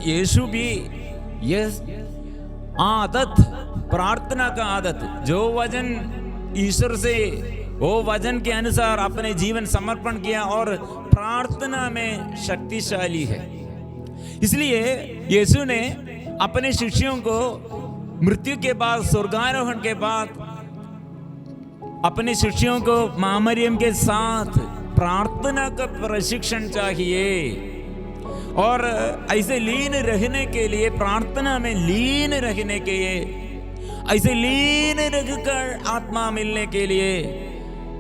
यीशु भी यह आदत, प्रार्थना का आदत, जो वचन ईश्वर से वो वचन के अनुसार अपने जीवन समर्पण किया और प्रार्थना में शक्तिशाली है। इसलिए यीशु ने अपने शिष्यों को मृत्यु के बाद, स्वर्गारोहण के बाद अपने शिष्यों को माँ मरियम के साथ प्रार्थना का प्रशिक्षण चाहिए और ऐसे लीन रहने के लिए, प्रार्थना में लीन रहने के लिए, ऐसे लीन रहकर आत्मा मिलने के लिए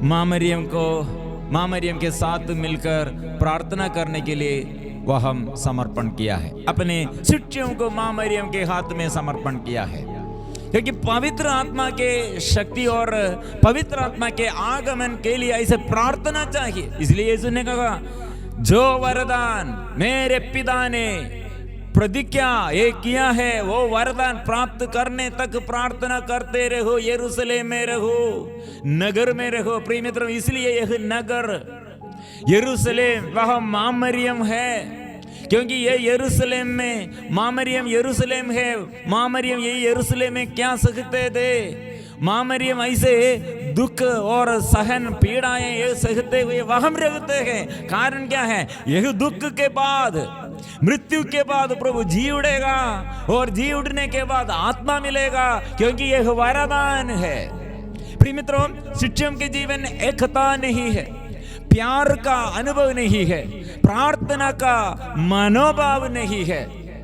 माँ मरियम के साथ मिलकर प्रार्थना करने के लिए वह हम समर्पण किया है। अपने शिष्यों को माँ मरियम के हाथ में समर्पण किया है, क्योंकि पवित्र आत्मा के शक्ति और पवित्र आत्मा के आगमन के लिए ऐसे प्रार्थना चाहिए। इसलिए यीशु ने कहा, जो वरदान मेरे पिता ने प्रतिज्ञा ये किया है वो वरदान प्राप्त करने तक प्रार्थना करते रहो, यरूशलेम में रहो, नगर में रहो। प्रिय मित्रों, इसलिए यह नगर यरूशलेम वह माँ मरियम है, क्योंकि ये यरूशलेम में माँ मरियम यरूशलेम है। माँ मरियम ये यरूशलेम में क्या सहते थे? माँ मरियम ऐसे दुख और सहन पीड़ाएं ये सहते हुए वहां रहते हैं। कारण क्या है? यह दुख के बाद, मृत्यु के बाद प्रभु जी उड़ेगा और जी उड़ने के बाद आत्मा मिलेगा, क्योंकि यह वरदान है। प्रिय मित्रों, शिष्यों के जीवन एकता नहीं है, प्यार का अनुभव नहीं है, प्रार्थना का मनोभाव नहीं है।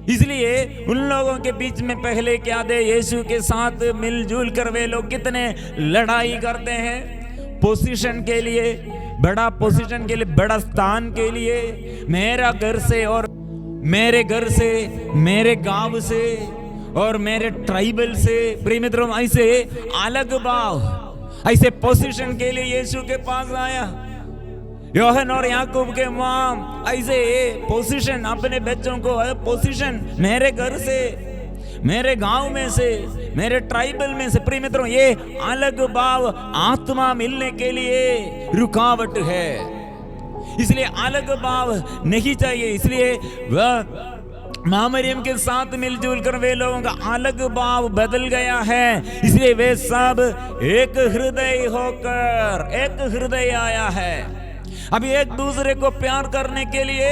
इसलिए उन लोगों के बीच में पहले क्या थे, यीशु के साथ मिलजुल कर वे लोग कितने लड़ाई करते हैं पोजीशन के लिए, बड़ा पोजीशन के लिए, बड़ा स्थान के लिए, मेरा घर से और मेरे घर से, मेरे गांव से और मेरे ट्राइबल से। प्रिय मित्रों, ऐसे अलग भाव, ऐसे पोजीशन के लिए यीशु के पास आया। योहन और याकूब के मां ऐसे पोजीशन अपने बच्चों को, पोजीशन मेरे घर से, मेरे गांव में से, मेरे ट्राइबल में से। प्रिय मित्रों, ये अलग भाव आत्मा मिलने के लिए रुकावट है, इसलिए अलग भाव नहीं चाहिए। इसलिए वह मां मरियम के साथ मिलजुल कर वे लोगों का अलग भाव बदल गया है, इसलिए वे सब एक हृदय होकर एक हृदय आया है। अभी एक दूसरे को प्यार करने के लिए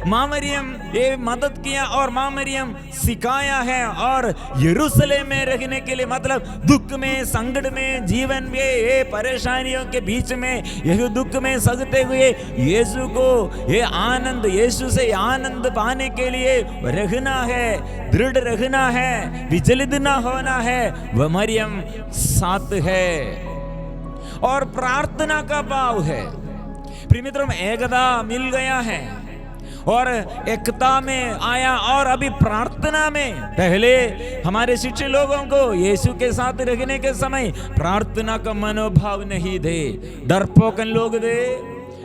मां मरियम ये मदद किया और मां मरियम सिखाया है। और यरूशलेम में रहने के लिए, मतलब दुख में, संकट में, जीवन में, ये परेशानियों के बीच में, यह दुख में सहते हुए यीशु को ये आनंद, यीशु से आनंद पाने के लिए रहना है, दृढ़ रहना है, विचलित ना होना है। वह मरियम साथ है और प्रार्थना का भाव है। प्रिय मित्रों, एकता मिल गया है और एकता में आया। और अभी प्रार्थना में पहले हमारे शिष्य लोगों को यीशु के साथ रहने के समय प्रार्थना का मनोभाव नहीं थे, डरपोकन लोग थे,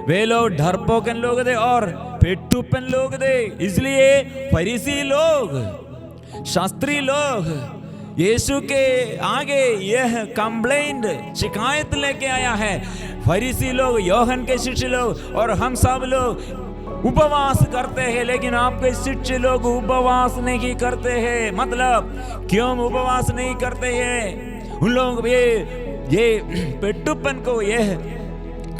वे लोग डरपोकन लोग थे और पेट्टूपन लोग थे। इसलिए फरीसी लोग, शास्त्री लोग यीशु के आगे यह कंप्लेंट, शिकायत लेके आया है। फरीसी लोग, योहन के शिष्य लोग और हम सब लोग उपवास करते हैं, लेकिन आपके शिष्य लोग उपवास नहीं करते हैं। मतलब क्यों उपवास नहीं करते हैं? उन लोग ये पेट्टूपन को यह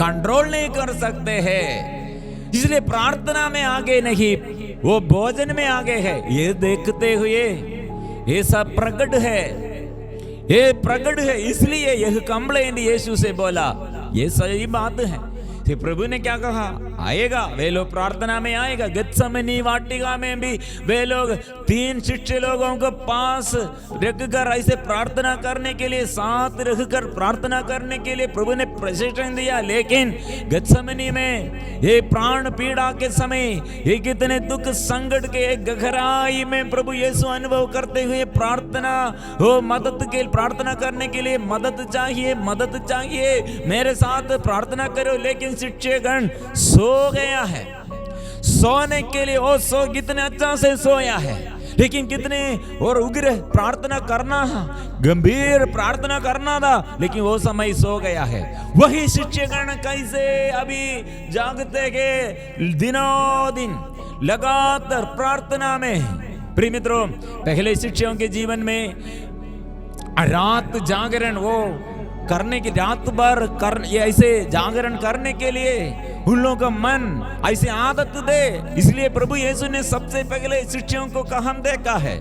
कंट्रोल नहीं कर सकते हैं, इसलिए प्रार्थना में आगे नहीं, वो भोजन में आगे है। ये देखते हुए ये सब प्रकट है, ये प्रकट है, इसलिए यह कंप्लेंट यीशु से बोला। ये सही बात है। फिर प्रभु ने क्या कहा? आएगा, वे लोग प्रार्थना में आएगा। गत्समनी वाटिका में भी वे लोग 3 शिष्य लोगों को पास रखकर ऐसे प्रार्थना करने के लिए, साथ रखकर प्रार्थना करने के लिए प्रभु ने प्रशिक्षण दिया। लेकिन गत्समनी में ये प्राण पीड़ा के समय, ये कितने दुख संकट के गहराई में प्रभु यीशु अनुभव करते हुए प्रार्थना हो, मदद के प्रार्थना करने के लिए मदद चाहिए, मदद चाहिए, मेरे साथ प्रार्थना करो। लेकिन शिष्यगण सो गया है। सोने के लिए वो कितने अच्छा से सोया है, लेकिन कितने और उग्र प्रार्थना करना, गंभीर प्रार्थना करना था, लेकिन वो समय सो गया है। वही शिष्यगण कैसे अभी जागते के दिनों दिन लगातार प्रार्थना में। प्रिय मित्रों, पहले शिष्यों के जीवन में रात जागरण वो करने की, रात भर ऐसे जागरण करने के लिए उन लोगों का मन ऐसे आदत दे। इसलिए प्रभु यीशु ने सबसे पहले शिष्यों को कहाँ देखा है?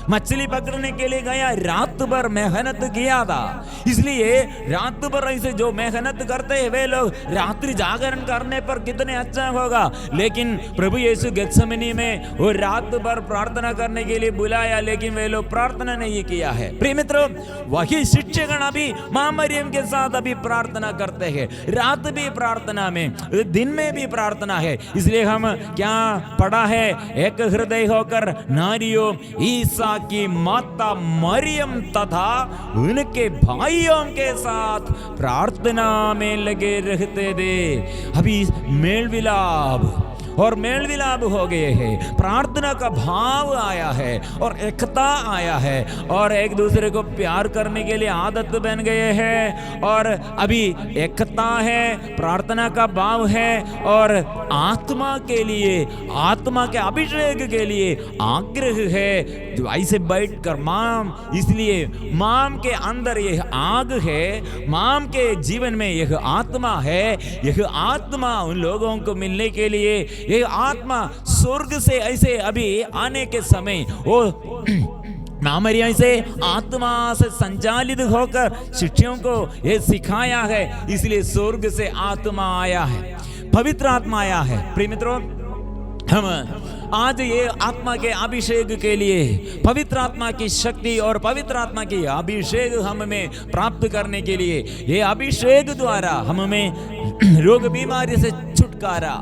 मछली पकड़ने के लिए गया, रात भर मेहनत किया था। इसलिए रात भर ऐसे जो मेहनत करते हैं वे लोग रात्रि जागरण करने पर कितने अच्छा होगा। लेकिन प्रभु यीशु गेत्सेमनी में वो रात भर प्रार्थना करने के लिए बुलाया, लेकिन वे लोग प्रार्थना नहीं किया है। प्रिय मित्रों, वही शिष्यगण अभी मां मरियम के साथ अभी प्रार्थना करते हैं, रात भी प्रार्थना में, दिन में भी प्रार्थना है। इसलिए हम क्या पढ़ा है? एक हृदय होकर नारियों ईसा की माता मरियम तथा उनके भाइयों के साथ प्रार्थना में लगे रहते थे। अभी मेल विलाप और मेल विलाप हो गए हैं, प्रार्थना का भाव आया है और एकता आया है और एक दूसरे को प्यार करने के लिए आदत बन गए हैं। और अभी एकता है, प्रार्थना का भाव है और आत्मा के लिए, आत्मा के अभिषेक के लिए आग्रह है। जो ऐसे बैठकर माम, इसलिए माम के अंदर यह आग है, माम के जीवन में यह आत्मा है। यह आत्मा उन लोगों को मिलने के लिए, यह आत्मा स्वर्ग से ऐसे अभी आने के समय वो मां मरियम से आत्मा से संचालित होकर शिष्यों को यह सिखाया है। इसलिए स्वर्ग से आत्मा आया है, पवित्र आत्मा आया है। प्रिय मित्रों, हम आज ये आत्मा के अभिषेक के लिए पवित्र आत्मा की शक्ति और पवित्र आत्मा की अभिषेक हम में प्राप्त करने के लिए, ये अभिषेक द्वारा हम में रोग बीमारी से छुटकारा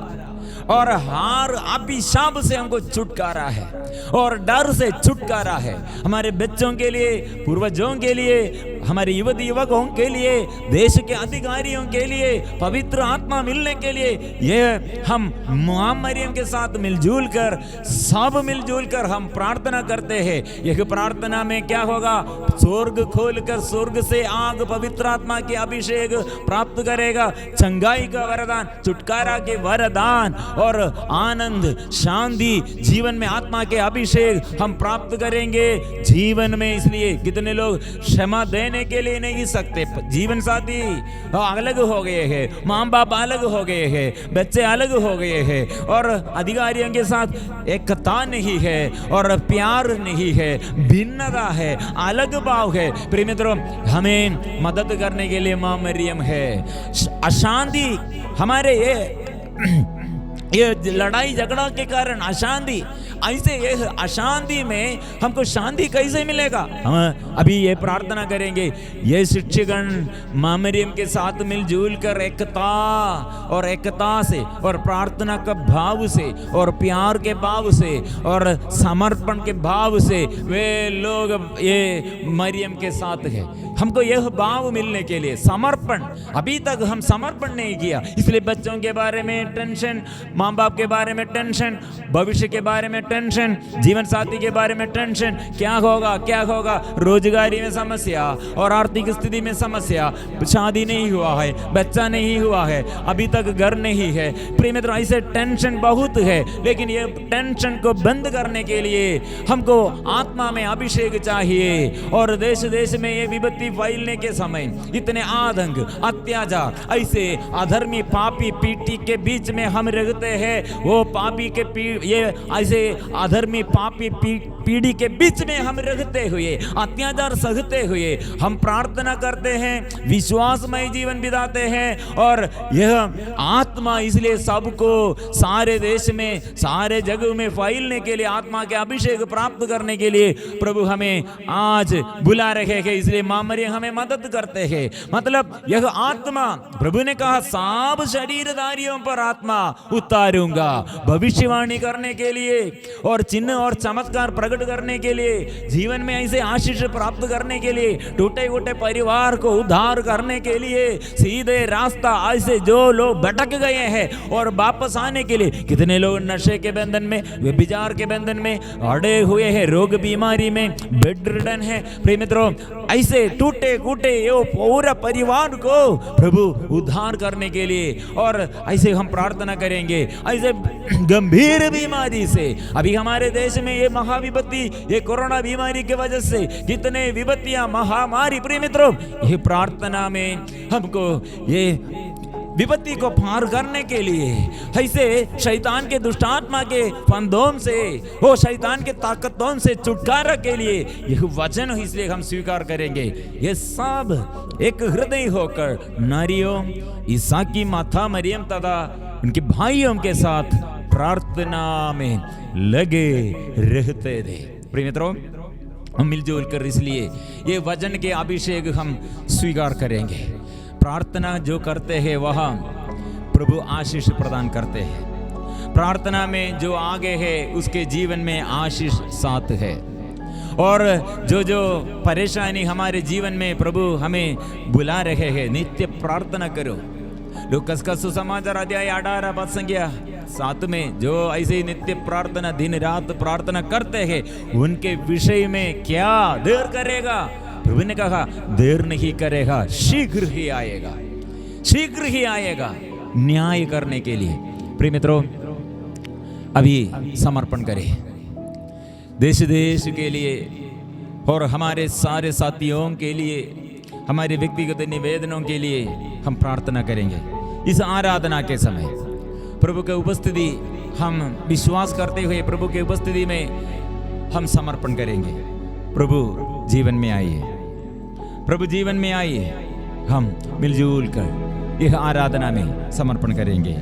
और हर अभिशाप से हमको छुटकारा है और डर से छुटकारा है। हमारे बच्चों के लिए, पूर्वजों के लिए, हमारे युवती युवकों के लिए, देश के अधिकारियों के लिए पवित्र आत्मा मिलने के लिए ये हम मां मरियम के साथ मिलजुल कर, सब मिलजुल कर हम प्रार्थना करते हैं। यह प्रार्थना में क्या होगा? स्वर्ग खोलकर स्वर्ग से आग पवित्र आत्मा के अभिषेक प्राप्त करेगा, चंगाई का वरदान, छुटकारा के वरदान और आनंद, शांति, जीवन में आत्मा के अभिषेक हम प्राप्त करेंगे जीवन में। इसलिए कितने लोग क्षमा देने के लिए नहीं सकते, जीवन साथी अलग हो गए हैं, माँ बाप अलग हो गए हैं, बच्चे अलग हो गए हैं और अधिकारियों के साथ एकता नहीं है और प्यार नहीं है, भिन्नता है, अलग भाव है। प्रिय मित्रों, हमें मदद करने के लिए माँ मरियम है। अशांति हमारे ये लड़ाई झगड़ा के कारण अशांति, ऐसे ये अशांति में हमको शांति कैसे मिलेगा? हम अभी ये प्रार्थना करेंगे, ये शिक्षकगण मां मरियम के साथ मिलजुल कर एकता से और प्रार्थना का भाव से और प्यार के भाव से और समर्पण के भाव से वे लोग ये मरियम के साथ है। हमको यह भाव मिलने के लिए समर्पण, अभी तक हम समर्पण नहीं किया, इसलिए बच्चों के बारे में टेंशन, माँ बाप के बारे में टेंशन, भविष्य के बारे में टेंशन, जीवन साथी के बारे में टेंशन, क्या होगा, रोजगारी में समस्या और आर्थिक स्थिति में समस्या, शादी नहीं हुआ है, बच्चा नहीं हुआ है, अभी तक घर नहीं है। प्रिय मित्रों, ऐसे टेंशन बहुत है, लेकिन ये टेंशन को बंद करने के लिए हमको आत्मा में अभिषेक चाहिए। और देश देश में ये विपत्ति फैलने के समय इतने आतंक, अत्याचार, ऐसे अधर्मी पापी पीढ़ी के बीच में हम रहते हैं। वो पापी के ये ऐसे अधर्मी पापी पीढ़ी के बीच में हम रहते हुए, अत्याचार सहते हुए हम प्रार्थना करते हैं, विश्वासमय जीवन बिताते हैं। और यह आत्मा इसलिए सबको सारे देश में, सारे जगह में फैलने के लिए, आत्मा के अभिषेक प्राप्त करने के लिए प्रभु हमें आज बुला रहे हैं। इसलिए मां मरियम हमें मदद करते हैं। मतलब यह आत्मा, प्रभु ने कहा सब शरीरधारियों पर आत्मा उतारूंगा, भविष्यवाणी करने के लिए और चिन्ह और चमत्कार प्रकट करने के लिए, जीवन में ऐसे आशीष प्राप्त करने के लिए, टूटे फूटे परिवार को उद्धार करने के लिए, सीधे रास्ता ऐसे जो लोग भटक गए हैं और वापस आने के लिए। कितने लोग नशे के बंधन में, व्यभिचार के बंधन में अड़े हुए हैं, रोग बीमारी में बेड रिडन है। प्रिय मित्रों, ऐसे टूटे फूटे ये पूरा परिवार को प्रभु उद्धार करने के लिए, और ऐसे हम प्रार्थना करेंगे। ऐसे गंभीर बीमारी से अभी हमारे देश में ये महाविपत्ति, ये कोरोना बीमारी की वजह से कितने विपत्तियां, महामारी, प्रिय मित्रों, ये प्रार्थना में हमको ये विपत्ति को पार करने के लिए, ऐसे शैतान के दुष्टात्मा के फंदों से, वो शैतान के ताकतों से छुटकारा के लिए यह वचन इसलिए हम स्वीकार करेंगे। ये सब एक हृदय होकर नारियों, ईसा की माता मरियम तथा उनके भाइयों के साथ प्रार्थना में लगे रहते थे। प्रिय मित्रों, हम मिलजुल कर इसलिए ये वचन के अभिषेक हम स्वीकार करेंगे। प्रार्थना जो करते हैं वह प्रभु आशीष प्रदान करते हैं। प्रार्थना में जो आगे है उसके जीवन में आशीष साथ है। और जो परेशानी हमारे जीवन में प्रभु हमें बुला रहे हैं, नित्य प्रार्थना करो। लूकास का सुसमाचार अध्याय 18:7 में जो ऐसे नित्य प्रार्थना, दिन रात प्रार्थना करते हैं, उनके विषय में क्या देर करेगा? प्रभु ने कहा देर नहीं करेगा, शीघ्र ही आएगा, शीघ्र ही आएगा न्याय करने के लिए। प्रिय मित्रों, अभी समर्पण करें देश देश के लिए और हमारे सारे साथियों के लिए, हमारे व्यक्तिगत निवेदनों के लिए हम प्रार्थना करेंगे। इस आराधना के समय प्रभु की उपस्थिति, हम विश्वास करते हुए प्रभु की उपस्थिति में हम समर्पण करेंगे। प्रभु जीवन में आइए, प्रभु जीवन में आइए। हम मिलजुल कर यह आराधना में समर्पण करेंगे।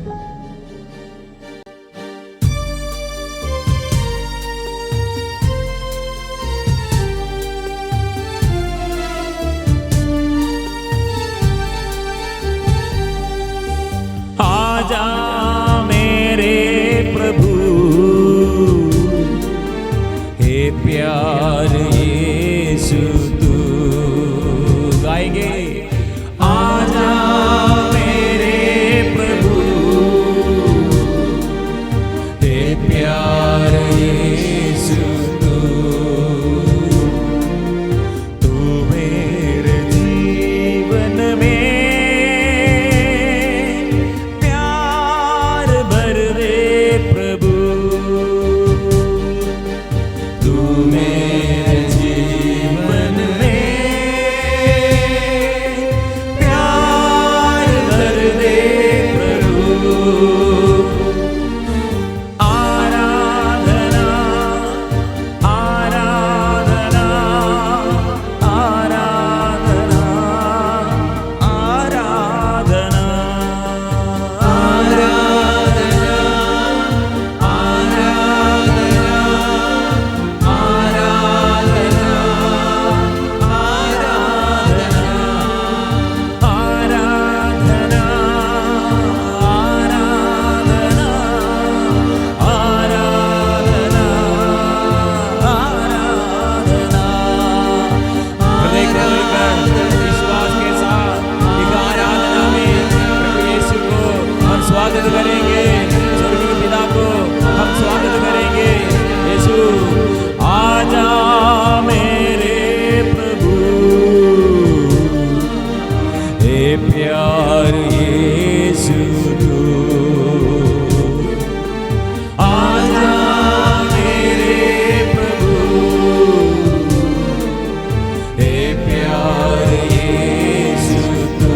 यीशु तू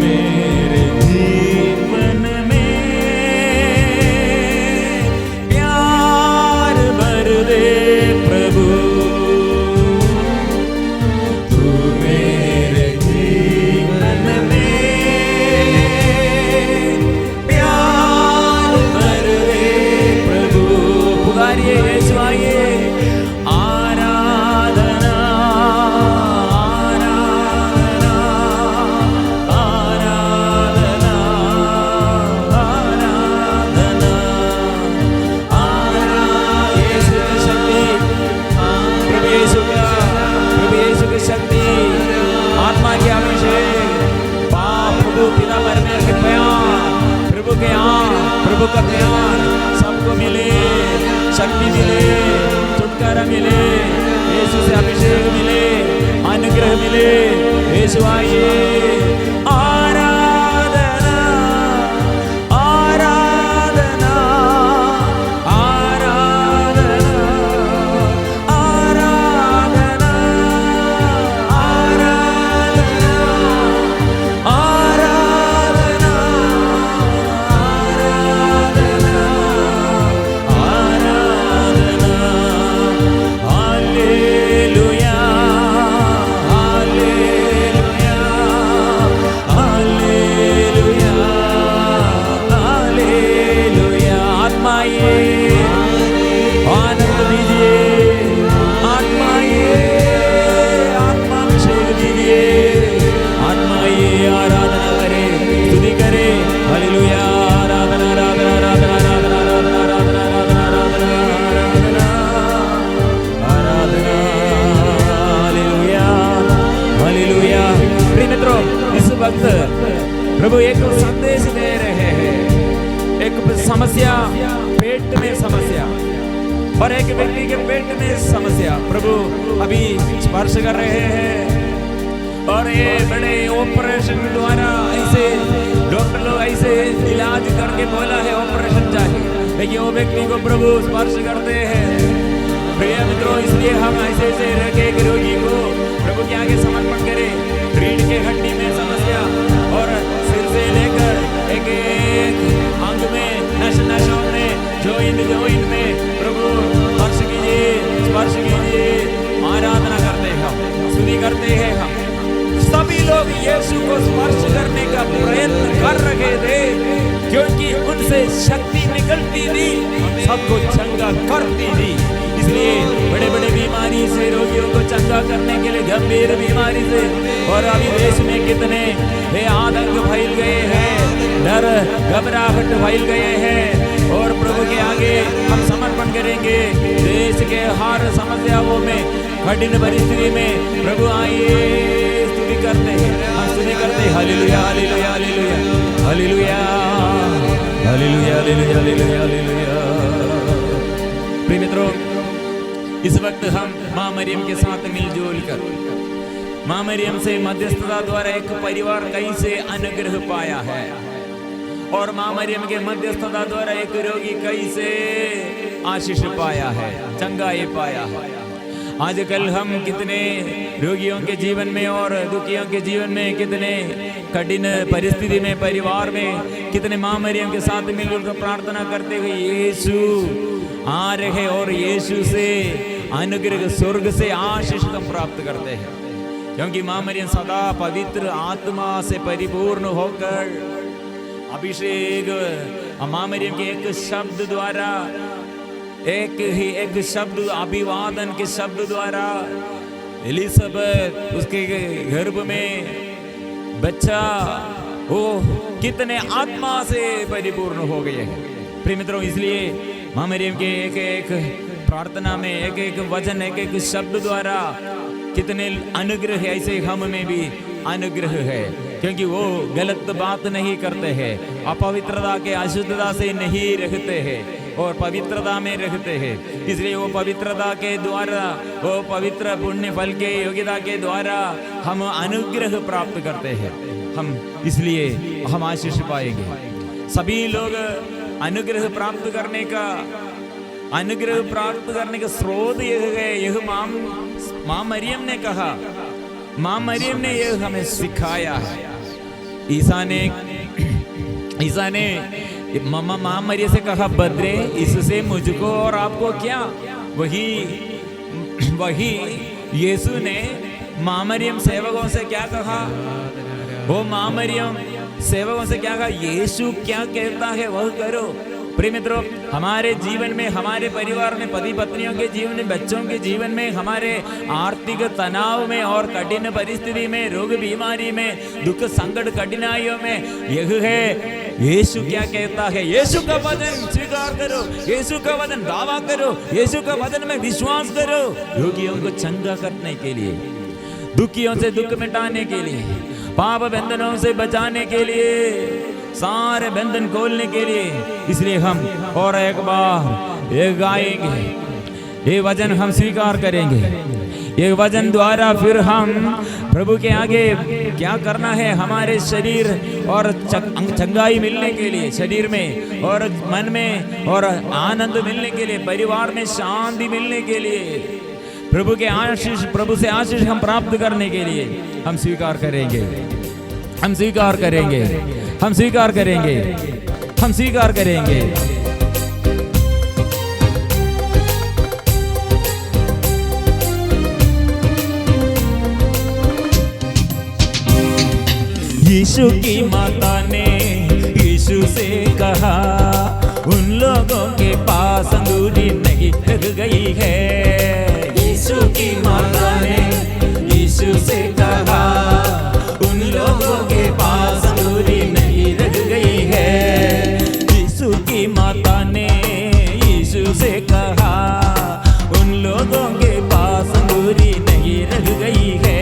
मेरे जीवन में प्यार भर दे प्रभु, तू मेरे जीवन में प्यार भर दे प्रभु। पुकारिए यीशु, आइए। आराधना आराधना आराधना आराधना यीशु की शक्ति, प्रभु यीशु की शक्ति, आत्मा की अभिषेक, प्रभु पिता परमेश्वर के प्यार, प्रभु के प्रभु का प्यार सबको मिले, शक्ति मिले, छुटकारा मिले, यीशु से अभिषेक मिले, अनुग्रह मिले। यीशु आइए। आराधना आराधना आराधना आराधना आराधना आराधना आराधना हालेलुया हालेलुया हालेलुया हालेलुया। आत्माए आनंद दीजिए, आत्माए आत्मा अभिषेक दीजिए, आत्माए आराधना करे, स्तुति करे। हालेलुया। आराधना आराधना आराधना आराधना आराधना आराधना आराधना आराधना आराधना। Hallelujah hallelujah. प्रिय मित्रों, इस वक्त प्रभु एक संदेश दे रहे हैं। एक समस्या, पेट में समस्या, और एक व्यक्ति के पेट में समस्या प्रभु अभी स्पर्श कर रहे हैं। और ये बड़े ऑपरेशन द्वारा ऐसे डॉक्टर लोग ऐसे इलाज करके बोला है ऑपरेशन चाहिए, लेकिन वो व्यक्ति को प्रभु स्पर्श करते हैं। प्रिय मित्रों, इसलिए हम ऐसे ऐसे रखे रोगी को प्रभु के आगे समर्पण करें। रीढ़ के हड्डी में समस्या और सिर से लेकर एक एक अंग में, नसों में, जॉइंट में प्रभु स्पर्श कीजिए, स्पर्श कीजिए। आराधना करते हैं हम, स्तुति करते हैं हम। सभी लोग यीशु को स्पर्श करने का प्रयत्न कर रहे थे, क्योंकि उनसे शक्ति निकलती थी, सबको चंगा करती थी। इसलिए बड़े बड़े बीमारी से रोगियों को चंगा करने के लिए, गंभीर बीमारी से। और अभी देश में कितने आतंक फैल गए हैं, डर घबराहट फैल गए हैं। और प्रभु के आगे हम समर्पण करेंगे। देश के हर समस्याओं में, कठिन परिस्थिति में प्रभु आइए, स्तुति करते हैं, हम स्तुति करते हैं। Hallelujah hallelujah hallelujah hallelujah hallelujah hallelujah hallelujah hallelujah. प्रिय मित्रों, इस वक्त हम माँ मरियम के साथ मिलजुल कर माँ मरियम से मध्यस्थता द्वारा एक परिवार कैसे अनुग्रह पाया है, और माँ मरियम के मध्यस्थता द्वारा एक रोगी कैसे आशीष पाया है, चंगाई पाया है। आजकल हम कितने रोगियों के जीवन में और दुखियों के जीवन में, कितने कठिन परिस्थिति में, परिवार में, कितने माँ मरियम के साथ मिलकर प्रार्थना करते हुए यीशु आ रहे और यीशु से अनुग्रह, स्वर्ग से आशीष हम प्राप्त करते हैं। क्योंकि माँ मरियम सदा पवित्र आत्मा से परिपूर्ण होकर अभिषेक, माँ मरियम के एक शब्द द्वारा, एक शब्द, अभिवादन के शब्द द्वारा एलिजाबेथ उसके गर्भ में बच्चा वो कितने आत्मा से परिपूर्ण हो गए हैं। प्रिय मित्रों, इसलिए माँ मरियम के एक एक प्रार्थना में, एक एक वचन, एक एक शब्द द्वारा कितने अनुग्रह है। ऐसे हम में भी अनुग्रह है, क्योंकि वो गलत बात नहीं करते हैं, अपवित्रता के, अशुद्धता से नहीं रहते हैं और पवित्रता में रहते हैं। इसलिए वो पवित्रता के द्वारा, वो पवित्र पुण्य फल के योग्यता के द्वारा हम अनुग्रह प्राप्त करते हैं। हम इसलिए हम आशीष पाएंगे। सभी लोग अनुग्रह प्राप्त करने का स्रोत यह है, यह माँ मरियम ने कहा, माँ मरियम ने ये हमें सिखाया है। ईसा ने माँ मरियम से कहा, बद्रे इससे मुझको और आपको क्या? वही यीशु ने माँ मरियम सेवकों से क्या कहा? वो माँ मरियम सेवकों से क्या कहा? यीशु क्या कहता है वह करो। प्रिय मित्रों, हमारे जीवन में, हमारे परिवार में, पति पत्नियों के जीवन में, बच्चों के जीवन में, हमारे आर्थिक तनाव में और कठिन परिस्थिति में, रोग बीमारी में, दुख संकट कठिनाइयों में, यह है यीशु क्या कहता है। यीशु का वचन स्वीकार करो, यीशु का वचन दावा करो, यीशु का वचन में विश्वास करो। रोगियों को चंगा करने के लिए, दुखियों से दुख मिटाने के लिए, पाप बंधनों से बचाने के लिए, सारे बंधन खोलने के लिए। इसलिए हम और एक बार ये गाएंगे, ये वचन हम स्वीकार करेंगे। ये वचन द्वारा फिर हम प्रभु के आगे क्या करना है, हमारे शरीर और चंगाई मिलने के लिए, शरीर में और मन में और आनंद मिलने के लिए, परिवार में शांति मिलने के लिए, प्रभु के आशीष, प्रभु से आशीष हम प्राप्त करने के लिए हम स्वीकार करेंगे, हम स्वीकार करेंगे, हम स्वीकार करेंगे, हम स्वीकार करेंगे। यीशु की माता ने यीशु से कहा, उन लोगों के पास अंगूठी नहीं रख गई है। यीशु की माता ने यीशु से कहा, उन लोगों के पास अंगूठी नहीं रख गई है। यीशु की माता ने यीशु से कहा, उन लोगों के पास अंगूठी नहीं रख गई है।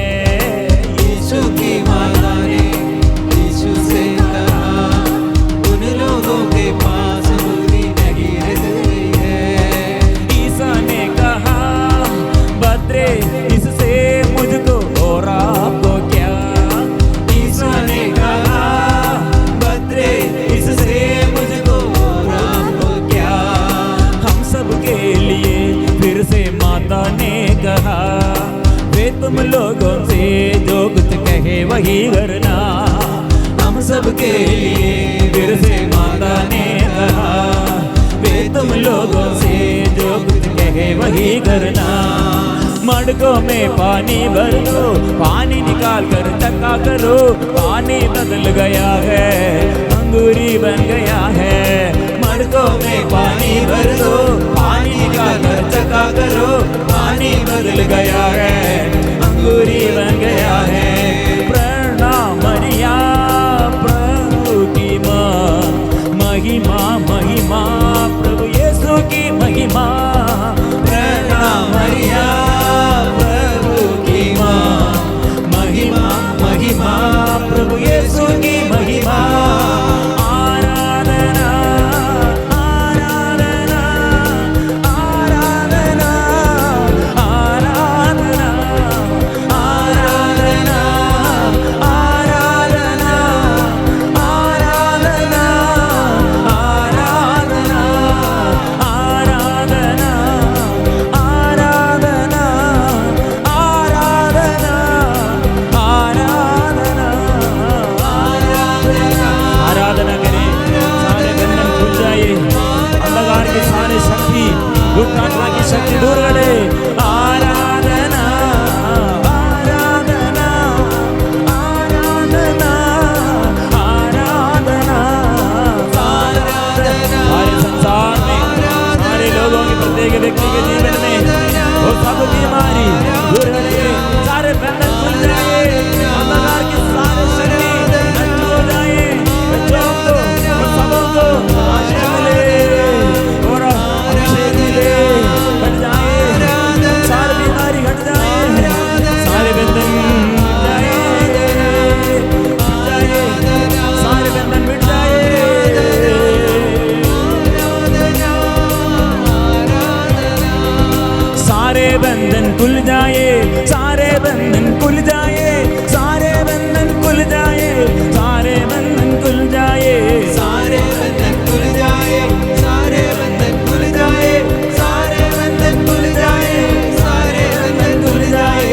यीशु की माता ने यीशु से कहा, उन लोगों के पास अंगूठी नहीं रख गई है। ईसा ने कहा, बद्रे इससे मुझको और आपको क्या? ईसा ने कहा, बद्रे इससे मुझको और आपको क्या? हम सब के लिए फिर से माता ने कहा, वे तुम लोगों से जो कुछ कहे वही करना। हम सब के लिए फिर से माता ने कहा, वे तुम लोगों से जो कुछ कहे वही करना। मटकों में पानी भर दो, पानी निकाल कर चक्का करो, पानी बदल गया है, अंगूरी बन गया है। मटकों में पानी भर दो, पानी निकाल कर चक्का करो, पानी बदल गया है, अंगूरी बन गया है। प्रणाम मरिया प्रभु की माँ, महिमा महिमा प्रभु यीशु की महिमा। प्रणाम मरिया प्रभु की माँ, महिमा महिमा प्रभु यीशु की महिमा। आराधना आराधना आराधना आराधना आराधना आराधना आराधना आराधना आराधना आराधना आराधना करें। सारे बंधन खुल जाए, अंधकार की सारी शक्ति, दुख की शक्ति दूर करे। आराधना आराधना आराधना आराधना आराधना। सारे संसार में, सारे लोगों के प्रत्येक व्यक्ति के जीवन में वो सब बीमारी दूर करे, सारे बंधन खुल जाए, अंधकार की सारी शक्ति नष्ट हो जाए। बच्चों को और सबों को आशीष मिले और अभिषेक मिले, हट जाए सारी बीमारी, हट जाए सारे बंधन मिट जाए, सारे बंधन मिट जाए। सारे बंधन खुल जाए, सारे बंधन खुल जाए, सारे बंधन खुल जाए, सारे बंधन खुल जाए, सारे बंधन खुल जाए, सारे बंधन खुल जाए, सारे बंधन खुल जाए, सारे बंधन खुल जाए।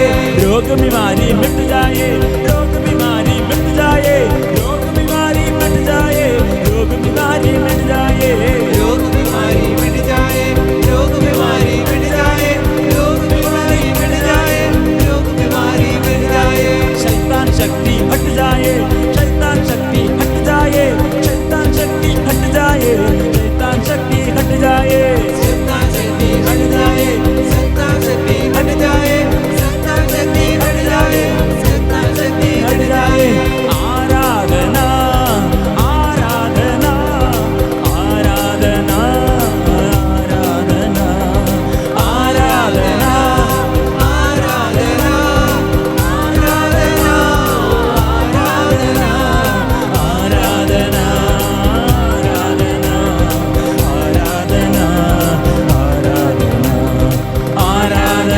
रोग बीमारी मिट जाए, रोग बीमारी मिट जाए, रोग बीमारी मिट जाए, रोग बीमारी मिट जाए, रोग बीमारी मिट जाए, रोग बीमारी मिट जाए, रोग बीमारी मिट जाए, रोग बीमारी मिट जाए। शैतान शक्ति हट जाए, शैतान शक्ति हट जाए, शैतान शक्ति हट जाए, शैतान शक्ति हट जाए, शैतान शक्ति हट जाए, शैतान शक्ति हट जाए, शैतान शक्ति हट जाए, शैतान शक्ति हट जाए। आराधना आराधना आराधना आराधना आराधना आराधना आराधना आराधना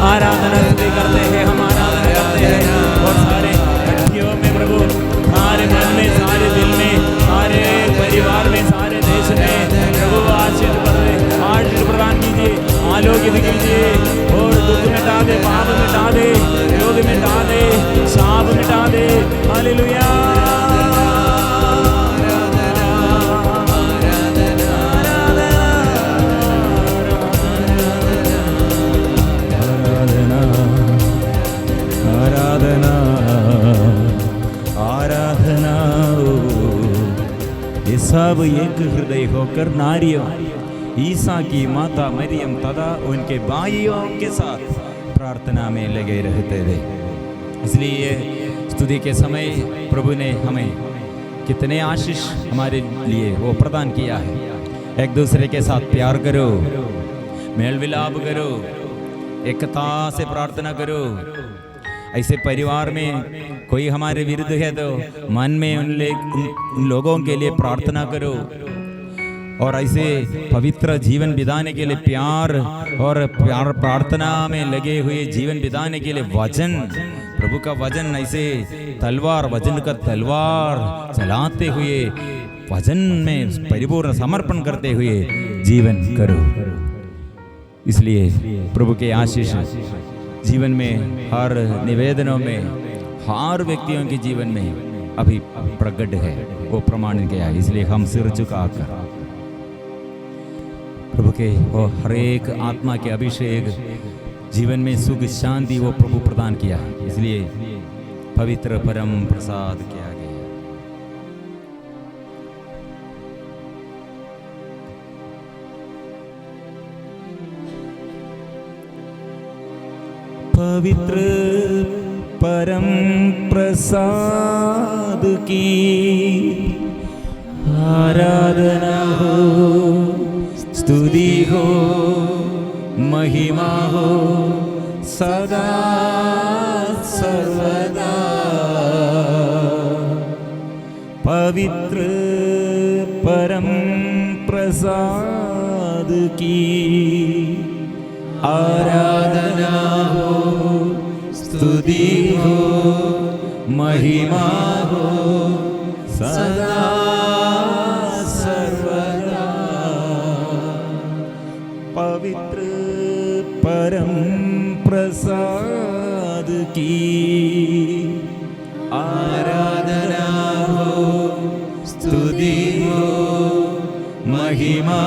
आराधना करते हैं, हम आराधना करते हैं। और सारे व्यक्तियों में प्रभु, सारे मन में, सारे दिल में, सारे परिवार में, सारे देश में प्रभु आशीष प्रदान कीजिए, आलोकित कीजिए और दुख मिटा दे, पाप मिटा दे, रोग मिटा दे, शाप मिटा दे। हालेलुया। आराधना आराधना ये सब एक हृदय होकर नारियों ईसा की माता मरियम तथा उनके भाइयों के साथ प्रार्थना में लगे रहते थे। इसलिए स्तुति के समय प्रभु ने हमें कितने आशीष हमारे लिए वो प्रदान किया है। एक दूसरे के साथ प्यार करो, मेल विलाप करो, एकता से प्रार्थना करो। ऐसे परिवार में कोई हमारे विरुद्ध है तो मन में उन लोगों के लिए प्रार्थना करो और ऐसे पवित्र जीवन बिताने के लिए प्यार और प्रार्थना में लगे हुए जीवन बिताने के लिए वचन, प्रभु का वचन ऐसे तलवार, वचन का तलवार चलाते हुए वचन में परिपूर्ण समर्पण करते हुए जीवन करो। इसलिए प्रभु के आशीष जीवन में, हर निवेदनों में, हर व्यक्तियों के जीवन में अभी प्रकट है, वो प्रमाणित किया है। इसलिए हम सिर झुकाकर प्रभु के वो हर एक आत्मा के अभिषेक, जीवन में सुख शांति वो प्रभु प्रदान किया है। इसलिए पवित्र परम प्रसाद किया गया। पवित्र परम प्रसाद की आराधना हो, स्तुति हो, महिमा हो सदा सर्वदा। पवित्र परम प्रसाद की आराधना हो, स्तुति हो, महिमा हो सदा सर्वदा। पवित्र परम प्रसाद की आराधना हो, स्तुति हो, महिमा